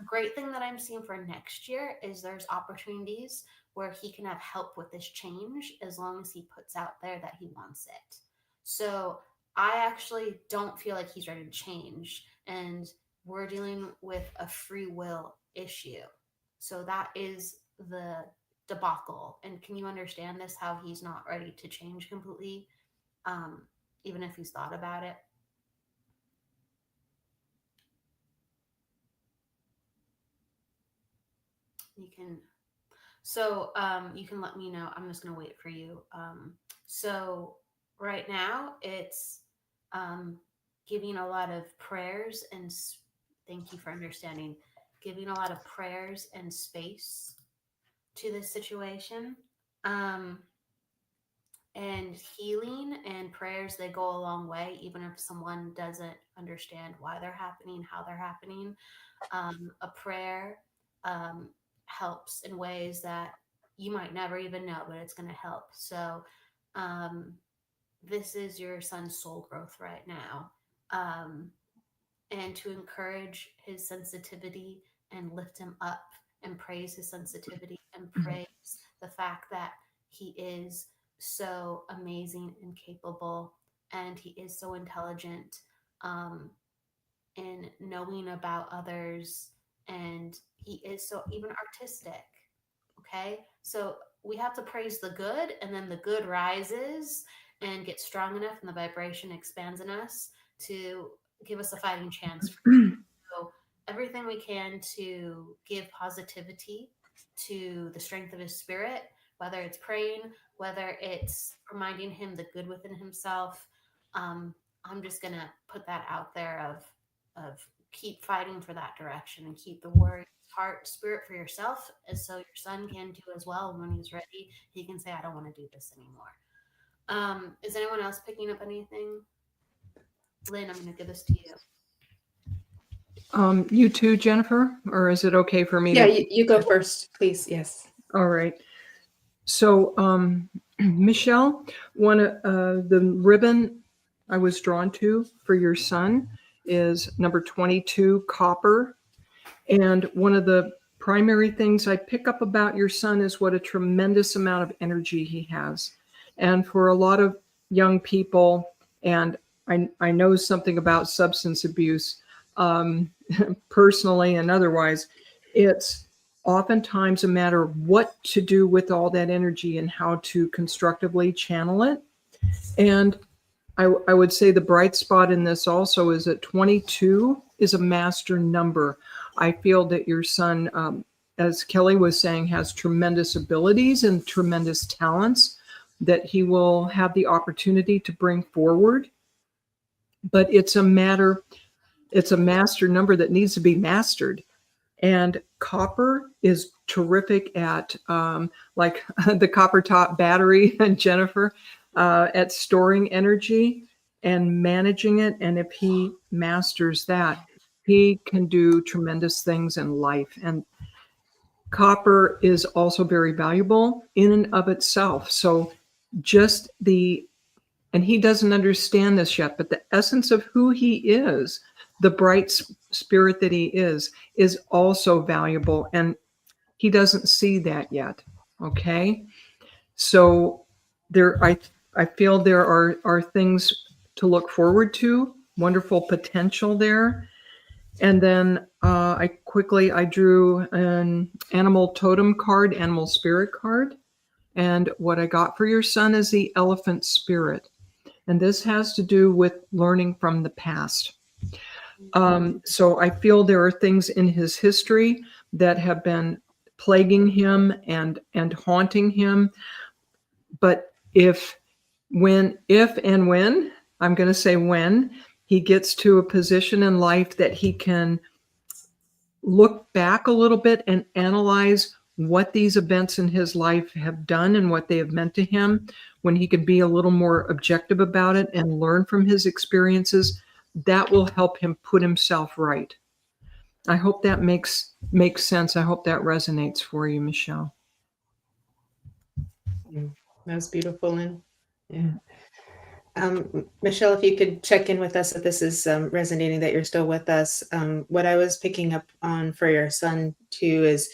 great thing that I'm seeing for next year is there's opportunities where he can have help with this change as long as he puts out there that he wants it. So I actually don't feel like he's ready to change, and we're dealing with a free will issue. So that is the debacle. And can you understand this? How he's not ready to change completely, um, even if he's thought about it. You can. So you can let me know. I'm just gonna wait for you. So right now it's giving a lot of prayers and thank you for understanding. Giving a lot of prayers and space to this situation. Um, and healing and prayers, they go a long way, even if someone doesn't understand why they're happening, how they're happening. A prayer um, helps in ways that you might never even know, but it's going to help. So, um, this is your son's soul growth right now. And to encourage his sensitivity and lift him up and praise his sensitivity and praise the fact that he is so amazing and capable and he is so intelligent in knowing about others, and he is so even artistic. Okay, so we have to praise the good, and then the good rises and gets strong enough and the vibration expands in us to give us a fighting chance. So everything we can to give positivity to the strength of his spirit, whether it's praying, whether it's reminding him the good within himself. I'm just gonna put that out there of keep fighting for that direction and keep the warrior heart spirit for yourself, and so your son can do as well. When he's ready, he can say, I don't want to do this anymore. Is anyone else picking up anything? Lynn, I'm going to give this to you. You too, Jennifer, or is it okay for me Yeah, to? you go first, please. Yes. All right. So, Michelle, one of the ribbon I was drawn to for your son is number 22, copper. And one of the primary things I pick up about your son is what a tremendous amount of energy he has. And for a lot of young people, and I know something about substance abuse personally and otherwise, it's oftentimes a matter of what to do with all that energy and how to constructively channel it. And I would say the bright spot in this also is that 22 is a master number. I feel that your son, as Kelly was saying, has tremendous abilities and tremendous talents that he will have the opportunity to bring forward. But it's a master number that needs to be mastered. And copper is terrific at, like the copper top battery, and Jennifer, at storing energy and managing it. And if he masters that, he can do tremendous things in life. And copper is also very valuable in and of itself. So just and he doesn't understand this yet, but the essence of who he is, the bright spirit that he is also valuable. And he doesn't see that yet. Okay. So I feel there are things to look forward to, wonderful potential there. And then I drew an animal totem card, animal spirit card. And what I got for your son is the elephant spirit. And this has to do with learning from the past. So I feel there are things in his history that have been plaguing him and haunting him. But if and when, I'm going to say when, he gets to a position in life that he can look back a little bit and analyze what these events in his life have done and what they have meant to him, when he can be a little more objective about it and learn from his experiences, that will help him put himself right. I hope that makes sense. I hope that resonates for you, Michelle. That was beautiful, Lynn. Yeah. Michelle, if you could check in with us if this is resonating, that you're still with us. What I was picking up on for your son too is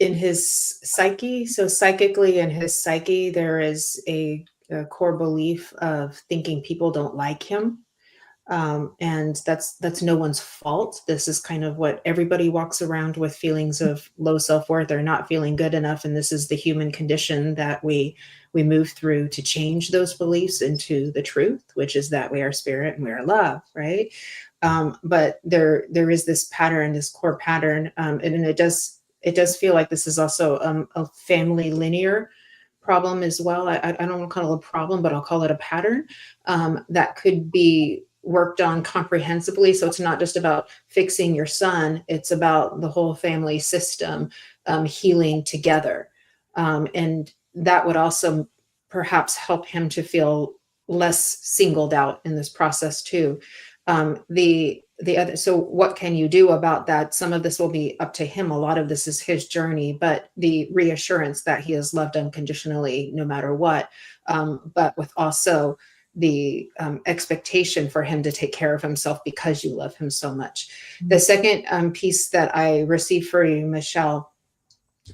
in his psyche. So psychically in his psyche, there is a core belief of thinking people don't like him. And that's no one's fault. This is kind of what everybody walks around with, feelings of low self-worth or not feeling good enough, and this is the human condition that we move through to change those beliefs into the truth, which is that we are spirit and we are love, right? But there is this pattern, this core pattern, and it does feel like this is also a family linear problem as well. I don't want to call it a problem, but I'll call it a pattern that could be worked on comprehensively. So it's not just about fixing your son, it's about the whole family system healing together. And that would also perhaps help him to feel less singled out in this process too. The other, so what can you do about that? Some of this will be up to him. A lot of this is his journey, but the reassurance that he is loved unconditionally no matter what, but with also the expectation for him to take care of himself because you love him so much. The second piece that I received for you, Michelle,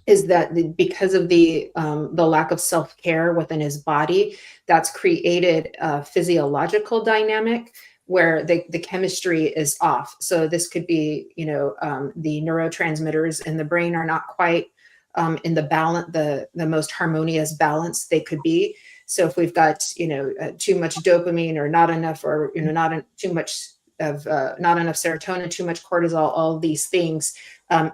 is that because of the lack of self-care within his body, that's created a physiological dynamic where the chemistry is off. So this could be, the neurotransmitters in the brain are not quite in the balance, the most harmonious balance they could be. So if we've got, too much dopamine or not enough, or, too much of not enough serotonin, too much cortisol, all these things,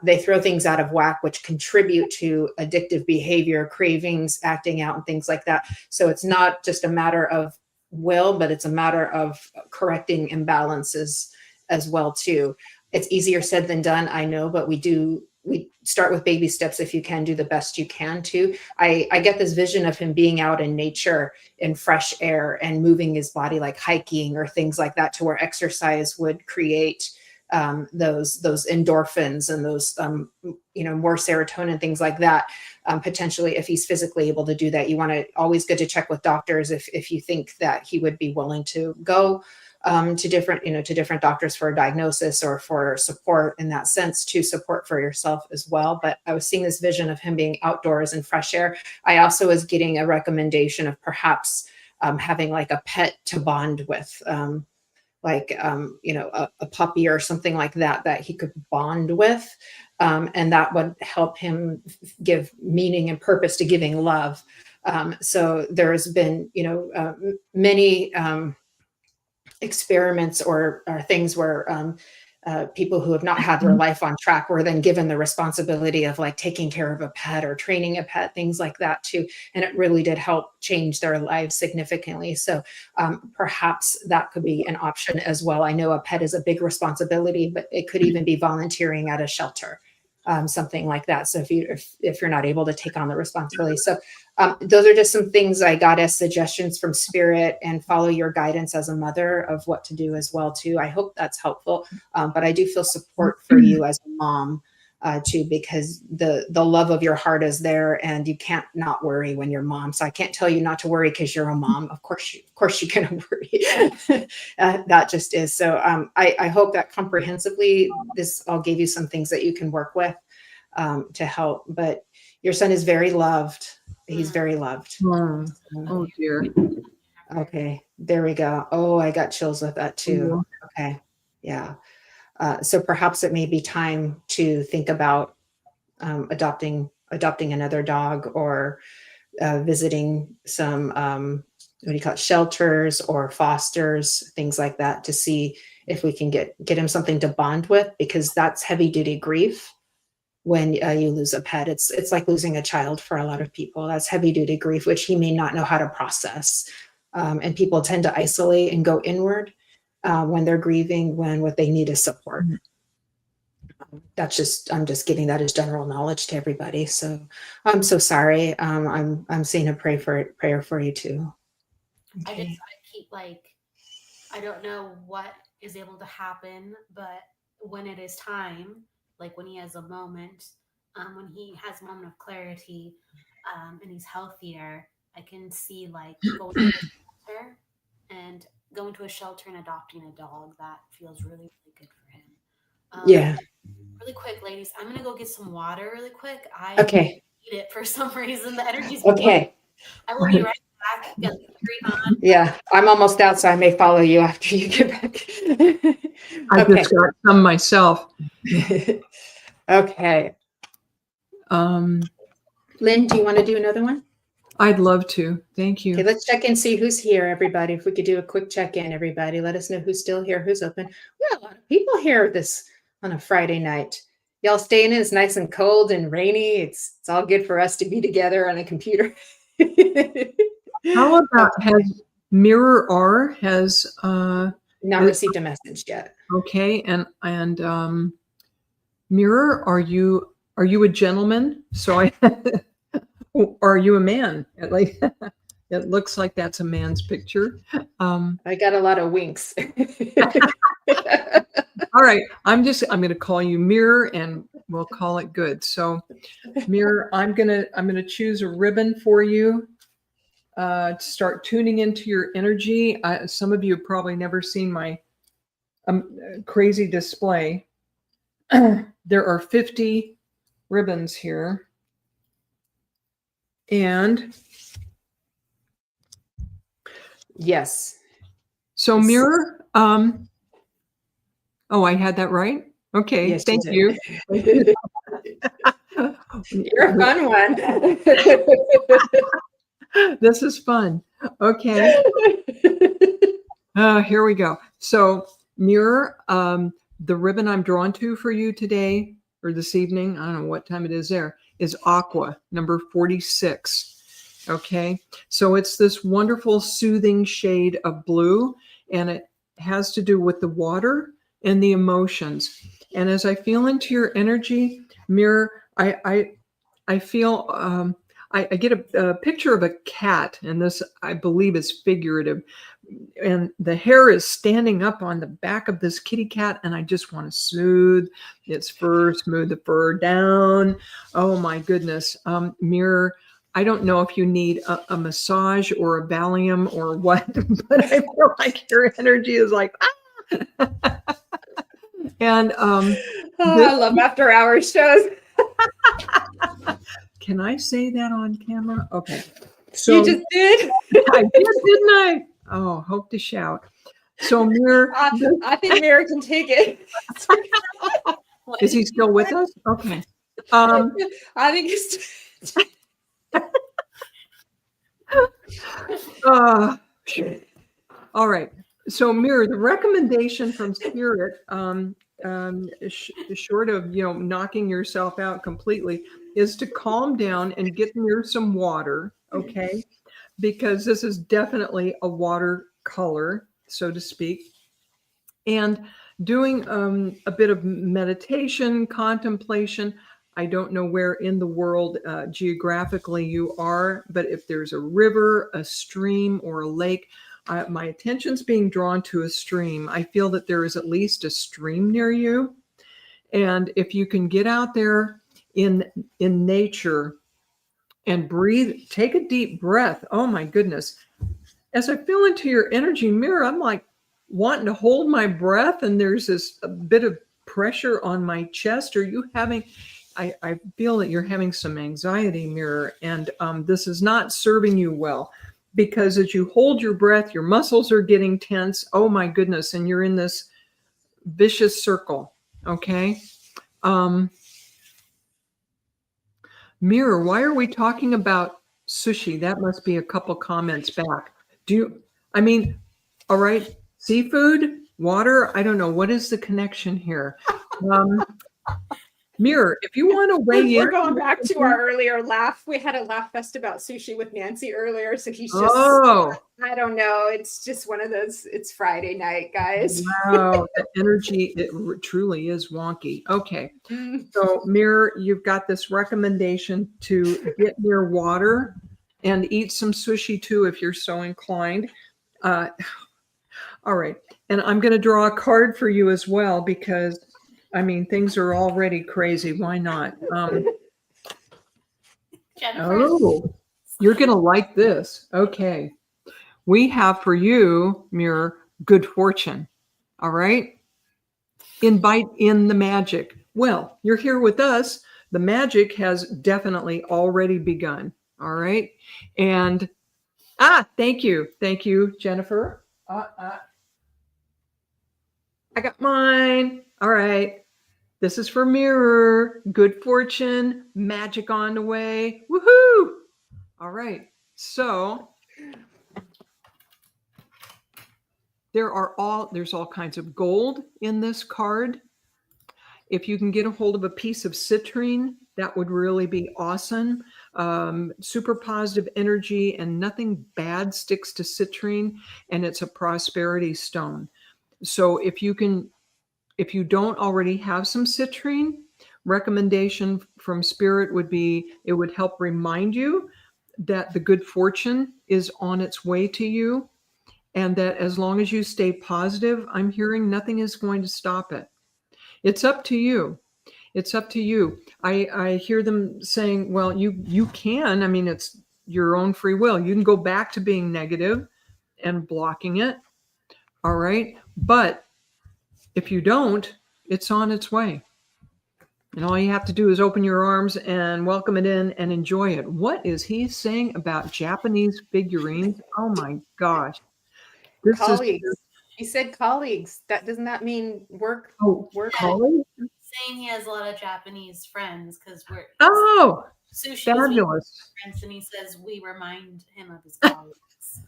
they throw things out of whack, which contribute to addictive behavior, cravings, acting out, and things like that. So it's not just a matter of will, but it's a matter of correcting imbalances as well too. It's easier said than done, I know, but we start with baby steps. If you can, do the best you can too. I get this vision of him being out in nature in fresh air and moving his body, like hiking or things like that, to where exercise would create those endorphins and those more serotonin, things like that. Potentially, if he's physically able to do that, you want to always good to check with doctors if you think that he would be willing to go to different doctors for a diagnosis or for support in that sense, to support for yourself as well. But I was seeing this vision of him being outdoors in fresh air. I also was getting a recommendation of perhaps having like a pet to bond with. A puppy or something like that he could bond with. And that would help him give meaning and purpose to giving love. So there's been, many experiments or things where people who have not had their life on track were then given the responsibility of like taking care of a pet or training a pet, things like that too. And it really did help change their lives significantly. So perhaps that could be an option as well. I know a pet is a big responsibility, but it could even be volunteering at a shelter, something like that. So if you're not able to take on the responsibility. So those are just some things I got as suggestions from spirit, and follow your guidance as a mother of what to do as well too. I hope that's helpful. But I do feel support for you as a mom too, because the love of your heart is there, and you can't not worry when you're mom. So I can't tell you not to worry because you're a mom. Of course you can worry. That just is. So I hope that comprehensively this all gave you some things that you can work with to help. But your son is very loved. He's very loved. Oh dear. Okay, there we go. Oh, I got chills with that too. Okay, yeah. So perhaps it may be time to think about adopting another dog, or visiting some what do you call it, shelters or fosters, things like that, to see if we can get him something to bond with, because that's heavy duty grief. When you lose a pet, it's like losing a child for a lot of people. That's heavy duty grief, which he may not know how to process. And people tend to isolate and go inward when they're grieving, when what they need is support. I'm just giving that as general knowledge to everybody. So I'm so sorry. I'm saying a prayer for you too. Okay. I keep I don't know what is able to happen, but when it is time, like when he has a moment, when he has a moment of clarity, and he's healthier, I can see like going to a shelter and going to a shelter and adopting a dog. That feels really, really good for him. Yeah. Really quick, ladies, I'm gonna go get some water really quick. I Okay. need it for some reason. The energy's Okay. I will be right back. Get the screen on. Yeah. I'm almost out, so I may follow you after you get back. I Okay. just got some myself. Okay. Lynn, do you want to do another one? I'd love to. Thank Okay, you. let's check and see who's here, everybody. If we could do a quick check-in, everybody. Let us know who's still here, who's open. We got a lot of people here this on a Friday night. Y'all staying in? It's nice and cold and rainy. It's all good for us to be together on a computer. How about has Mirror R has Not received a message yet. okay, and Mirror, are you a gentleman? So I or are you a man? Like it looks like that's a man's picture. I got a lot of winks. All right, I'm going to call you Mirror, and we'll call it good. So, Mirror, I'm gonna choose a ribbon for you to start tuning into your energy. Some of you have probably never seen my crazy display. There are 50 ribbons here, and yes. so Mirror. Oh, I had that right. Okay, Yes, thank you you. You're a fun one. This is fun. Okay. Here we go. So, Mirror, the ribbon I'm drawn to for you today or this evening, I don't know what time it is there, is Aqua, number 46. Okay. So it's this wonderful, soothing shade of blue, and it has to do with the water and the emotions. And as I feel into your energy, Mirror, I feel I get a picture of a cat, and this I believe is figurative. And the hair is standing up on the back of this kitty cat, and I just want to soothe its fur, smooth the fur down. Oh my goodness, Mirror. I don't know if you need a massage or a Valium or what, but I feel like your energy is like ah. And I love after hours shows. Can I say that on camera? Okay. So You just did. I did, didn't I? Oh, hope to shout. So Mirror, I think Mirror can take it. is he still with us? Okay. I think it's all right. So Mirror, the recommendation from Spirit, short of knocking yourself out completely, is to calm down and get near some water. Okay, because this is definitely a watercolor, so to speak, and doing a bit of meditation, contemplation. I don't know where in the world geographically you are, but if there's a river, a stream, or a lake, my attention's being drawn to a stream. I feel that there is at least a stream near you. And if you can get out there in nature and breathe, take a deep breath. Oh my goodness. As I feel into your energy, Mirror, I'm like wanting to hold my breath, and there's this a bit of pressure on my chest. Are you having, I feel that you're having some anxiety, Mirror, and this is not serving you well, because as you hold your breath, your muscles are getting tense. Oh my goodness. And you're in this vicious circle. Okay. Mirror, why are we talking about sushi? That must be a couple comments back. All right, seafood, water, I don't know. What is the connection here? Mirror, if you want to weigh in. We're going back to our earlier laugh. We had a laugh fest about sushi with Nancy earlier. So he's just, I don't know. It's just one of those, it's Friday night, guys. Wow, the energy, it truly is wonky. Okay. So Mirror, you've got this recommendation to get near water and eat some sushi too, if you're so inclined. All right. And I'm going to draw a card for you as well, because things are already crazy. Why not? Jennifer. Oh, you're going to like this. Okay. We have for you, Mirror, good fortune. All right. Invite in the magic. Well, you're here with us. The magic has definitely already begun. All right. And thank you. Thank you, Jennifer. I got mine. All right. This is for Mirror. Good fortune. Magic on the way. Woohoo. All right. So there's all kinds of gold in this card. If you can get a hold of a piece of citrine, that would really be awesome. Super positive energy, and nothing bad sticks to citrine, and it's a prosperity stone. So if you don't already have some citrine, recommendation from Spirit would be it would help remind you that the good fortune is on its way to you, and that as long as you stay positive, I'm hearing nothing is going to stop it. It's up to you. It's up to you. I hear them saying, well, you can. I mean, it's your own free will. You can go back to being negative and blocking it. All right. But if you don't, it's on its way. And all you have to do is open your arms and welcome it in and enjoy it. What is he saying about Japanese figurines? Oh my gosh. This Colleagues. is He said colleagues. Doesn't that mean work? Work. colleagues? Saying he has a lot of Japanese friends because we're sushi is Fabulous. friends, and he says we remind him of his colleagues.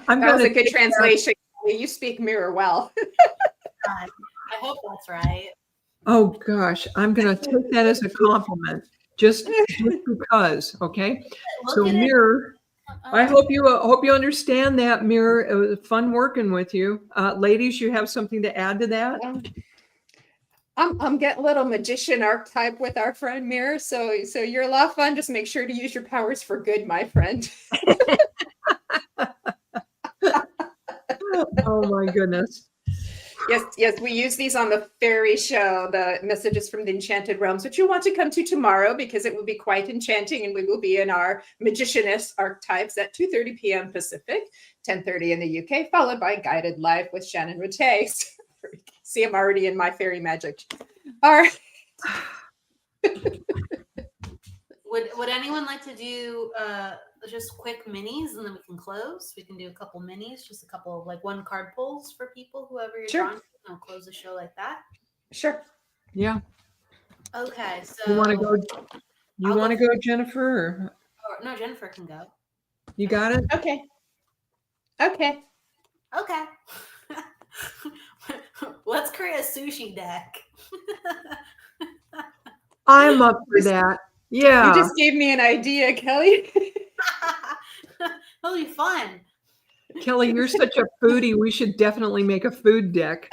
That was a good translation. You speak Mirror well. I hope that's right. Oh gosh, I'm going to take that as a compliment, just because. Okay, Look so at it. Mirror, I hope you understand that, Mirror. It was fun working with you, ladies. You have something to add to that? I'm getting a little magician archetype with our friend Mirror. So you're a lot of fun. Just make sure to use your powers for good, my friend. Oh my goodness. Yes, we use these on the fairy show, the messages from the enchanted realms, which you'll want to come to tomorrow because it will be quite enchanting, and we will be in our magicianess archetypes at 2:30 p.m. Pacific, 10:30 in the UK, followed by Guided Live with Shannon Rattay. See, I'm already in my fairy magic. All right. Would anyone like to do just quick minis and then we can close? We can do a couple minis, just a couple of like one card pulls for people, whoever you're Sure. drawing. I'll close the show like that. Sure. Yeah. Okay, so You want to go? You I'll want to go go, Jennifer? Or no, Jennifer can go. you got it? Okay. Okay. Let's create a sushi deck. I'm up for that. Yeah. You just gave me an idea, Kelly. It'll be fun. Kelly, you're such a foodie. We should definitely make a food deck.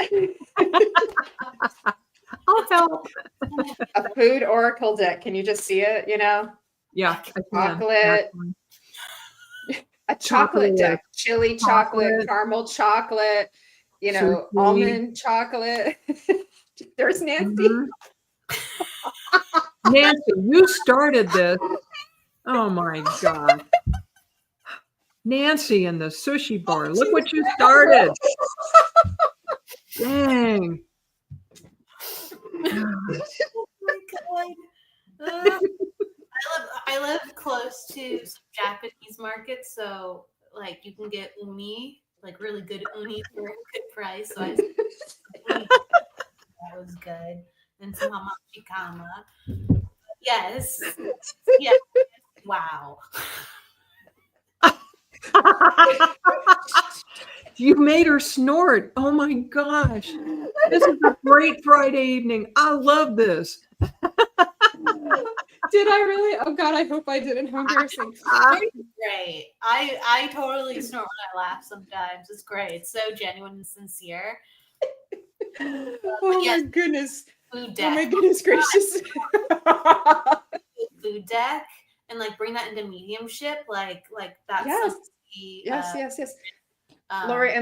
I'll help. A food oracle deck. Can you just see it? Yeah. I can, Chocolate. actually. A chocolate deck. Chili chocolate, Chocolate. caramel chocolate, Sushi. almond chocolate. There's Nancy. Mhm. Nancy, you started this. Oh my God. Nancy in the sushi bar. Look what you started. Dang. Oh my God. I live close to some Japanese markets, so like you can get uni, like really good uni for a good price. So I said, uni, that was good, and some hamachikama. Yes, yeah. Wow. You made her snort. Oh my gosh. This is a great Friday evening. I love this. Did I really? Oh God, I hope I didn't. How embarrassing. Great. I totally snort when I laugh sometimes. It's great. It's so genuine and sincere. Oh yes, my goodness. Food Oh my deck. goodness gracious. Food deck and like bring that into mediumship. Like that's Yes. something, Yes.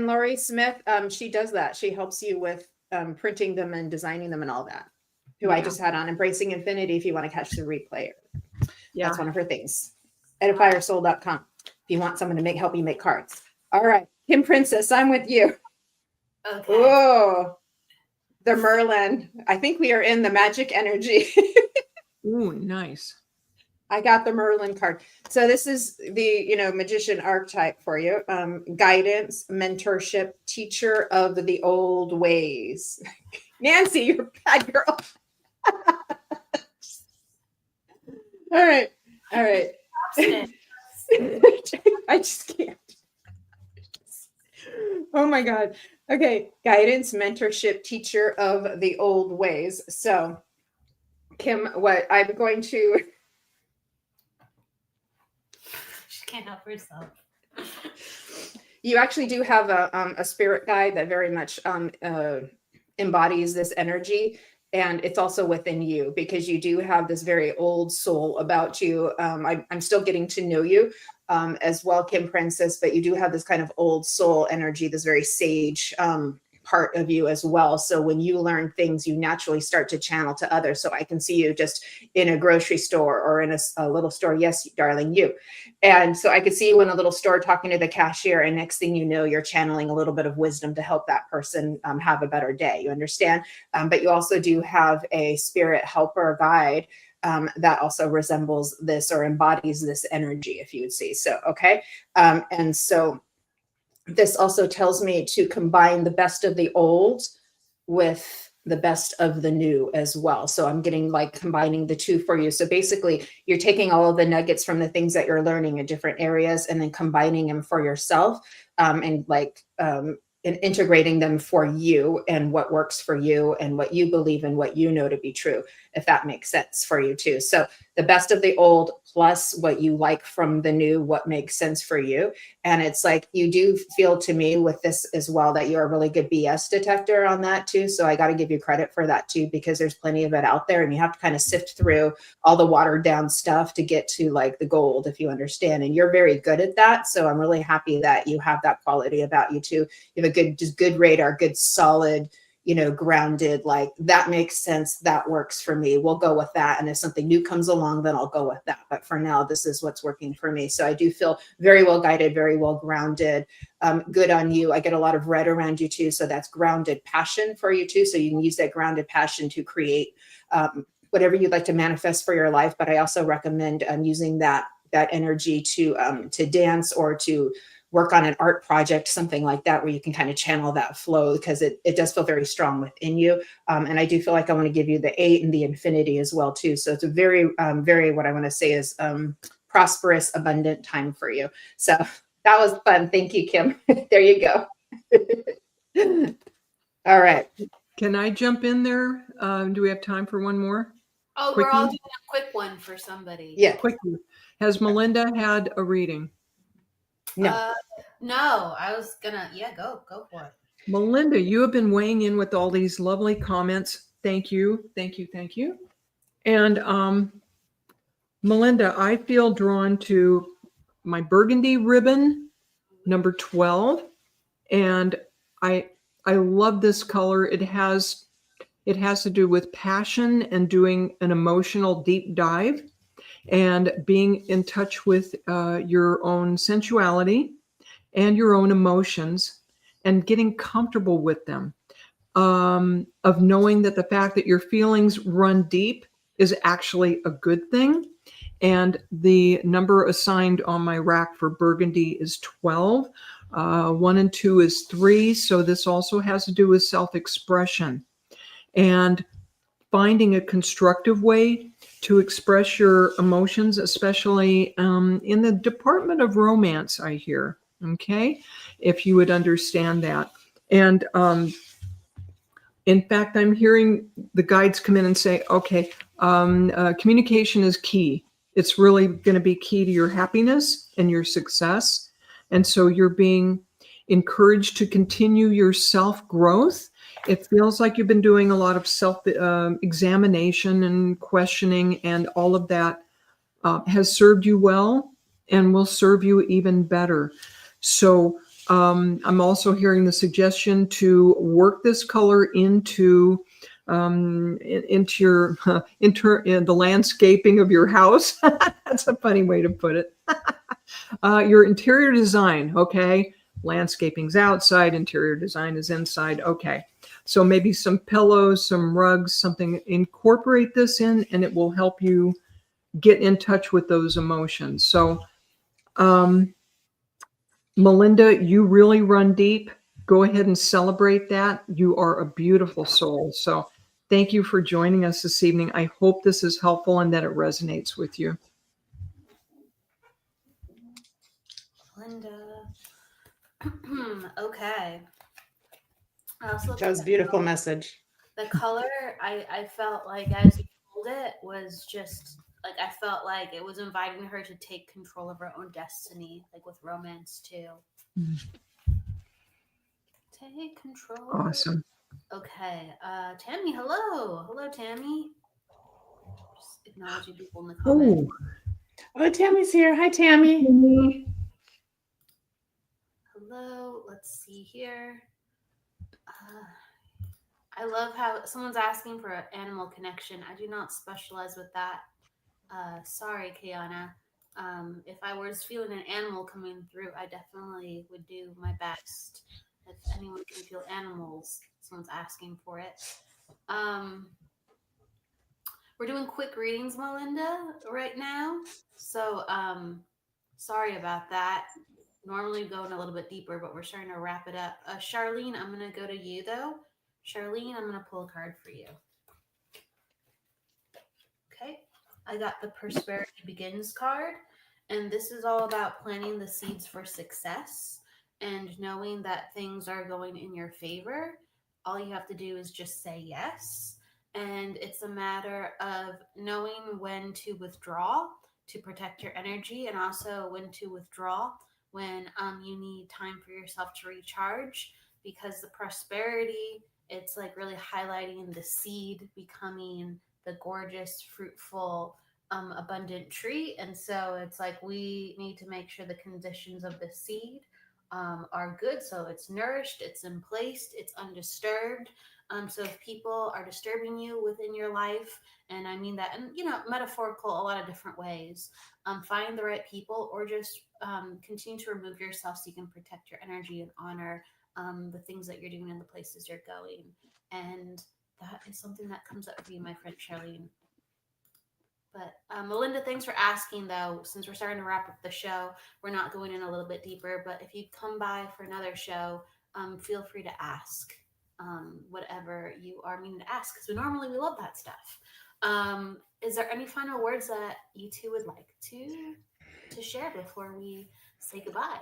Lori Smith, she does that. She helps you with printing them and designing them and all that. Who I Yeah. just had on Embracing Infinity if you want to catch the replay. Yeah. That's one of her things. Edifiersoul.com. If you want someone to help you make cards. All right. Kim Princess, I'm with you. Okay. Oh, the Merlin. I think we are in the magic energy. Ooh, nice. I got the Merlin card. So this is the, magician archetype for you. Guidance, mentorship, teacher of the old ways. Nancy, you're a bad girl. All right. Abstinent. I just can't. Oh my God. Okay. Guidance, mentorship, teacher of the old ways. So, Kim, what I'm going to. She can't help herself. You actually do have a spirit guide that very much embodies this energy. And it's also within you because you do have this very old soul about you. I'm still getting to know you as well, Kim Princess, but you do have this kind of old soul energy, this very sage part of you as well. So when you learn things, you naturally start to channel to others. So I can see you just in a grocery store or in a little store. Yes, darling, you. And so I could see you in a little store talking to the cashier, and next thing you know, you're channeling a little bit of wisdom to help that person have a better day. You understand? But you also do have a spirit helper guide that also resembles this or embodies this energy, if you would see. So, okay. And so this also tells me to combine the best of the old with the best of the new as well. So I'm getting like combining the two for you. So basically you're taking all of the nuggets from the things that you're learning in different areas and then combining them for yourself and integrating them for you and what works for you and what you believe in, what you know to be true, if that makes sense for you too. So the best of the old plus what you like from the new, what makes sense for you. And it's like, you do feel to me with this as well, that you're a really good BS detector on that too. So I got to give you credit for that too, because there's plenty of it out there and you have to kind of sift through all the watered down stuff to get to like the gold, if you understand. And you're very good at that. So I'm really happy that you have that quality about you too. You have a good radar, good solid, grounded, like that makes sense. That works for me. We'll go with that. And if something new comes along, then I'll go with that. But for now, this is what's working for me. So I do feel very well guided, very well grounded. Good on you. I get a lot of red around you too. So that's grounded passion for you too. So you can use that grounded passion to create whatever you'd like to manifest for your life. But I also recommend using that energy to dance or to work on an art project, something like that, where you can kind of channel that flow, because it does feel very strong within you. And I do feel like I want to give you the 8 and the infinity as well too. So it's a very, very, what I want to say is prosperous, abundant time for you. So that was fun. Thank you, Kim. There you go. All right. Can I jump in there? Do we have time for one more? Oh, Quick we're all one? doing a quick one for somebody. Yeah. Quickly. Has Melinda had a reading? No. No, I was gonna, go for it. Melinda, you have been weighing in with all these lovely comments. Thank you. And Melinda, I feel drawn to my burgundy ribbon, number 12. And I love this color. It has to do with passion and doing an emotional deep dive and being in touch with your own sensuality and your own emotions and getting comfortable with them, of knowing that the fact that your feelings run deep is actually a good thing. And the number assigned on my rack for burgundy is 12. 1 and 2 is 3. So this also has to do with self-expression and finding a constructive way to express your emotions, especially in the department of romance, I hear. Okay, if you would understand that. And in fact, I'm hearing the guides come in and say, okay, communication is key. It's really going to be key to your happiness and your success. And so you're being encouraged to continue your self-growth. It feels like you've been doing a lot of self-examination and questioning, and all of that has served you well and will serve you even better. So I'm also hearing the suggestion to work this color into into your in the landscaping of your house. That's a funny way to put it. Your interior design, okay. Landscaping's outside, interior design is inside. Okay. So maybe some pillows, some rugs, something, incorporate this in, and it will help you get in touch with those emotions. So, Melinda, you really run deep. Go ahead and celebrate that. You are a beautiful soul. So thank you for joining us this evening. I hope this is helpful and that it resonates with you. Linda. Okay. I also That was a beautiful message. the color I felt like as you told it was just like I felt like it was inviting her to take control of her own destiny, like with romance too. Take control. Awesome. Okay. Tammy, hello Tammy. Just acknowledging people in the Oh, comments. Oh, Tammy's here. Hi, Tammy. Hello, let's see here. I love how someone's asking for an animal connection. I do not specialize with that. Sorry, Kiana. If I was feeling an animal coming through, I definitely would do my best. If anyone can feel animals, someone's asking for it. We're doing quick readings, Melinda, right now. So sorry about that. Normally we go in a little bit deeper, but we're starting to wrap it up. Charlene, I'm going to go to you, though. Charlene, I'm going to pull a card for you. Okay. I got the Prosperity Begins card, and this is all about planting the seeds for success and knowing that things are going in your favor. All you have to do is just say yes, and it's a matter of knowing when to withdraw to protect your energy and also when to withdraw when you need time for yourself to recharge, because the prosperity, it's like really highlighting the seed becoming the gorgeous, fruitful, abundant tree. And so it's like we need to make sure the conditions of the seed are good. So it's nourished, it's in place, it's undisturbed. So if people are disturbing you within your life, and I mean that, and metaphorical, a lot of different ways, find the right people, or just continue to remove yourself so you can protect your energy and honor the things that you're doing and the places you're going. And that is something that comes up for you, my friend Charlene. But Melinda, thanks for asking, though. Since we're starting to wrap up the show, we're not going in a little bit deeper. But if you come by for another show, feel free to ask whatever you are meaning to ask, because we love that stuff. Is there any final words that you two would like to share before we say goodbye?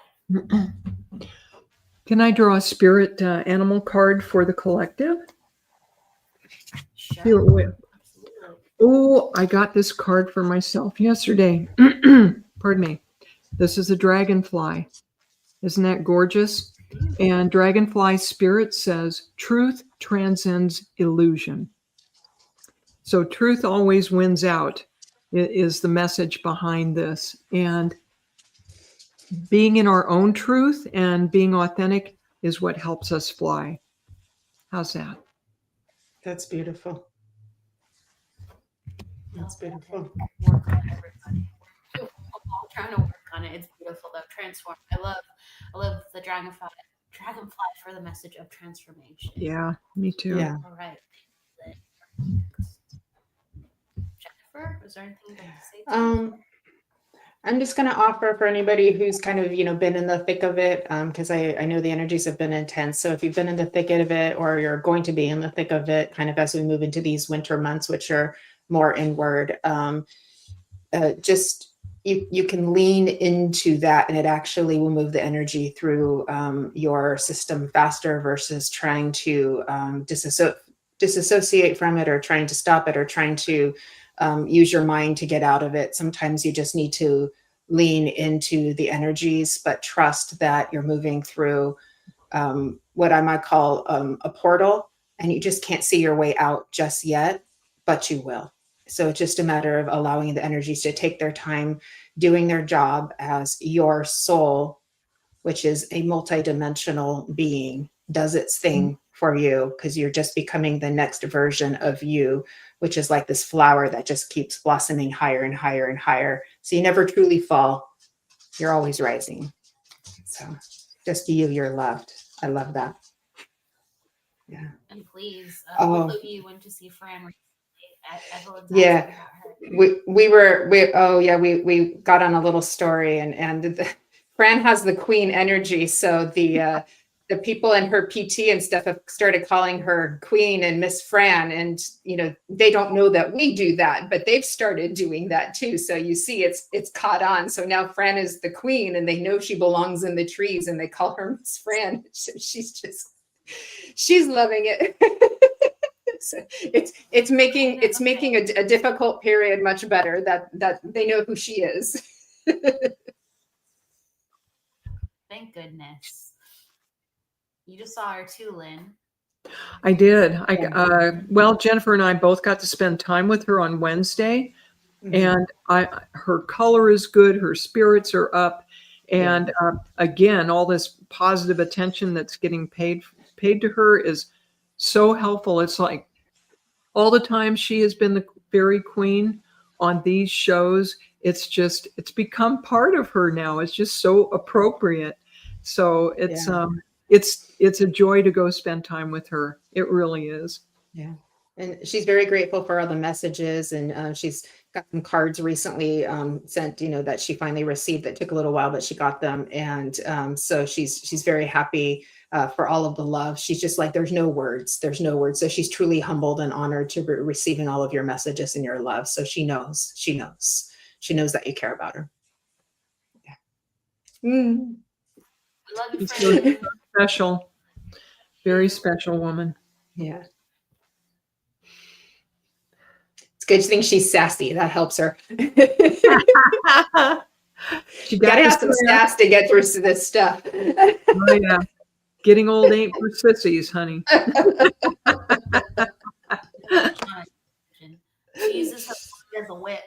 Can I draw a spirit animal card for the collective? Sure. Oh, I got this card for myself yesterday. Pardon me. This is a dragonfly. Isn't that gorgeous? And dragonfly spirit says, truth transcends illusion. So truth always wins out is the message behind this. And being in our own truth and being authentic is what helps us fly. How's that? That's beautiful. That's beautiful. Work on everybody. We're all trying to work on it. It's beautiful though. Transform. I love the dragonfly for the message of transformation. Yeah, me too. Yeah. All right. Jennifer, is there anything you'd like to say? I'm just going to offer for anybody who's kind of, been in the thick of it, because I know the energies have been intense. So if you've been in the thick of it, or you're going to be in the thick of it, kind of as we move into these winter months, which are more inward, just you can lean into that, and it actually will move the energy through your system faster versus trying to disassociate from it, or trying to stop it, or trying to use your mind to get out of it. Sometimes you just need to lean into the energies, but trust that you're moving through what I might call a portal, and you just can't see your way out just yet, but you will. So it's just a matter of allowing the energies to take their time, doing their job as your soul, which is a multidimensional being, does its thing for you, because you're just becoming the next version of you, which is like this flower that just keeps blossoming higher and higher and higher. So you never truly fall. You're always rising. So just you're loved. I love that. Yeah. And please, Oh. both of you went to see Fran recently. I feel exactly Yeah. about her. We got on a little story, and Fran has the queen energy. So the people in her PT and stuff have started calling her Queen and Miss Fran, and they don't know that we do that, but they've started doing that too. So you see, it's caught on. So now Fran is the queen, and they know she belongs in the trees, and they call her Miss Fran. So she's loving it. So it's making a difficult period much better that they know who she is. Thank goodness. You just saw her too, Lynn. I did. Well, Jennifer and I both got to spend time with her on Wednesday, and her color is good. Her spirits are up, and again, all this positive attention that's getting paid to her is so helpful. It's like all the time she has been the fairy queen on these shows. It's become part of her now. It's just so appropriate. So it's a joy to go spend time with her. It really is. Yeah. And she's very grateful for all the messages, and she's got some cards recently sent, that she finally received. That took a little while, but she got them, and so she's very happy for all of the love. She's just like, there's no words. So she's truly humbled and honored to be receiving all of your messages and your love. So she knows that you care about her. Yeah. We love you, She's Fran. special, very special woman. Yeah. Good thing she's sassy. That helps her. She gotta have some sass to get through this stuff. Oh, yeah. Getting old ain't for sissies, honey. She uses her as a whip.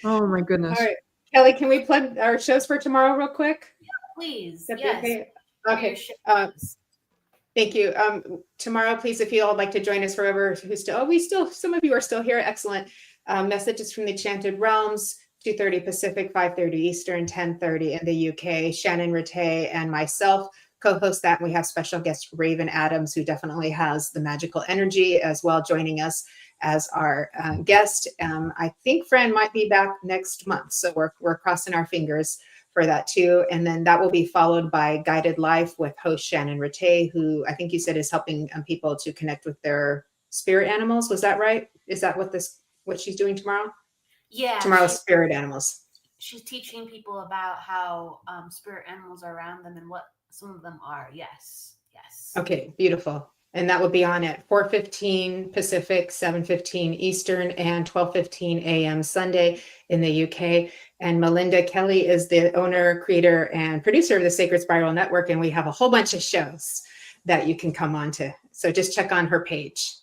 Oh my goodness. All right, Kelly, can we plug our shows for tomorrow real quick? Yeah, please. Yes. Okay. Thank you. Tomorrow, please, if you all would like to join us, forever some of you are still here. Excellent. Messages from the Enchanted Realms, 2:30 Pacific, 5:30 Eastern, 10:30 in the UK. Shannon Rattay and myself co-host that. We have special guest Raven Adams, who definitely has the magical energy as well, joining us as our guest. I think Fran might be back next month, so we're crossing our fingers for that too. And then that will be followed by Guided Life with host Shannon Rattay, who I think you said is helping people to connect with their spirit animals. Was that right? Is that what she's doing tomorrow? Yeah. Tomorrow's spirit animals. She's teaching people about how spirit animals are around them and what some of them are. Yes. Okay, beautiful. And that will be on at 4:15 Pacific, 7:15 Eastern, and 12:15 a.m. Sunday in the UK. And Melinda Kelly is the owner, creator, and producer of the Sacred Spiral Network. And we have a whole bunch of shows that you can come on to. So just check on her page.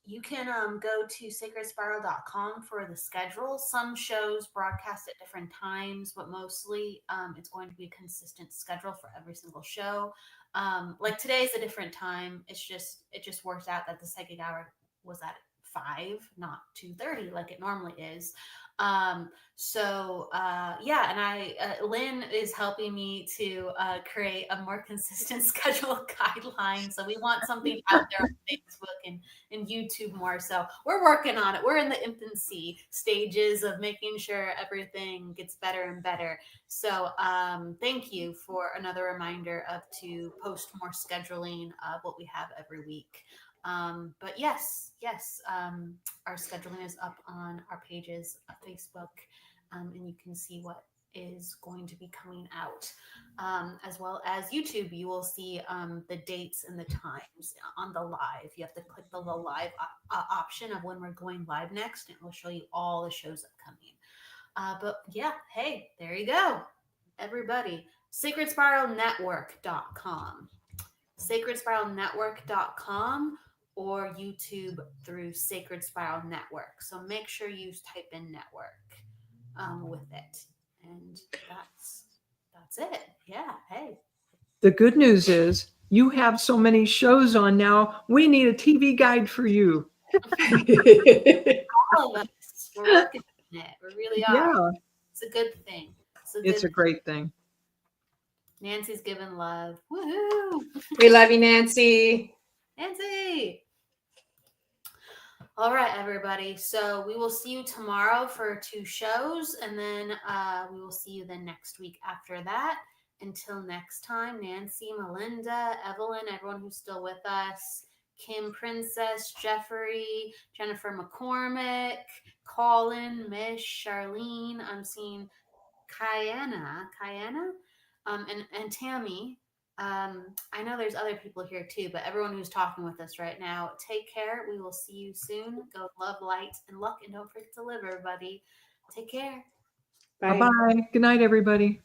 You can go to sacredspiral.com for the schedule. Some shows broadcast at different times, but mostly it's going to be a consistent schedule for every single show. Like today's a different time. It just worked out that the psychic hour was at 5, not 2:30 like it normally is. And Lynn is helping me to create a more consistent schedule guideline. So we want something out there on Facebook and YouTube more. So we're working on it. We're in the infancy stages of making sure everything gets better and better. So thank you for another reminder to post more scheduling of what we have every week. But yes, our scheduling is up on our pages on Facebook, and you can see what is going to be coming out, as well as YouTube. You will see the dates and the times on the live. You have to click the live option of when we're going live next, and it will show you all the shows upcoming. But yeah, hey, there you go, everybody. SacredSpiralNetwork.com. SacredSpiralNetwork.com or YouTube through Sacred Spiral Network. So make sure you type in network with it. And that's it. Yeah. Hey. The good news is you have so many shows on now. We need a TV guide for you. All of us. We're working on it. We really are. Yeah, It's a good thing. it's a great thing. Nancy's giving love. Woohoo! We love you, Nancy. Nancy! All right, everybody. So we will see you tomorrow for 2 shows, and then we will see you then next week after that. Until next time, Nancy, Melinda, Evelyn, everyone who's still with us, Kim Princess, Jeffrey, Jennifer McCormick, Colin, Mish, Charlene. I'm seeing Kayana, and Tammy. I know there's other people here too, but everyone who's talking with us right now, take care. We will see you soon. Go love, light, and luck, and don't forget to live, everybody. Take care. Bye. Bye-bye. Good night, everybody.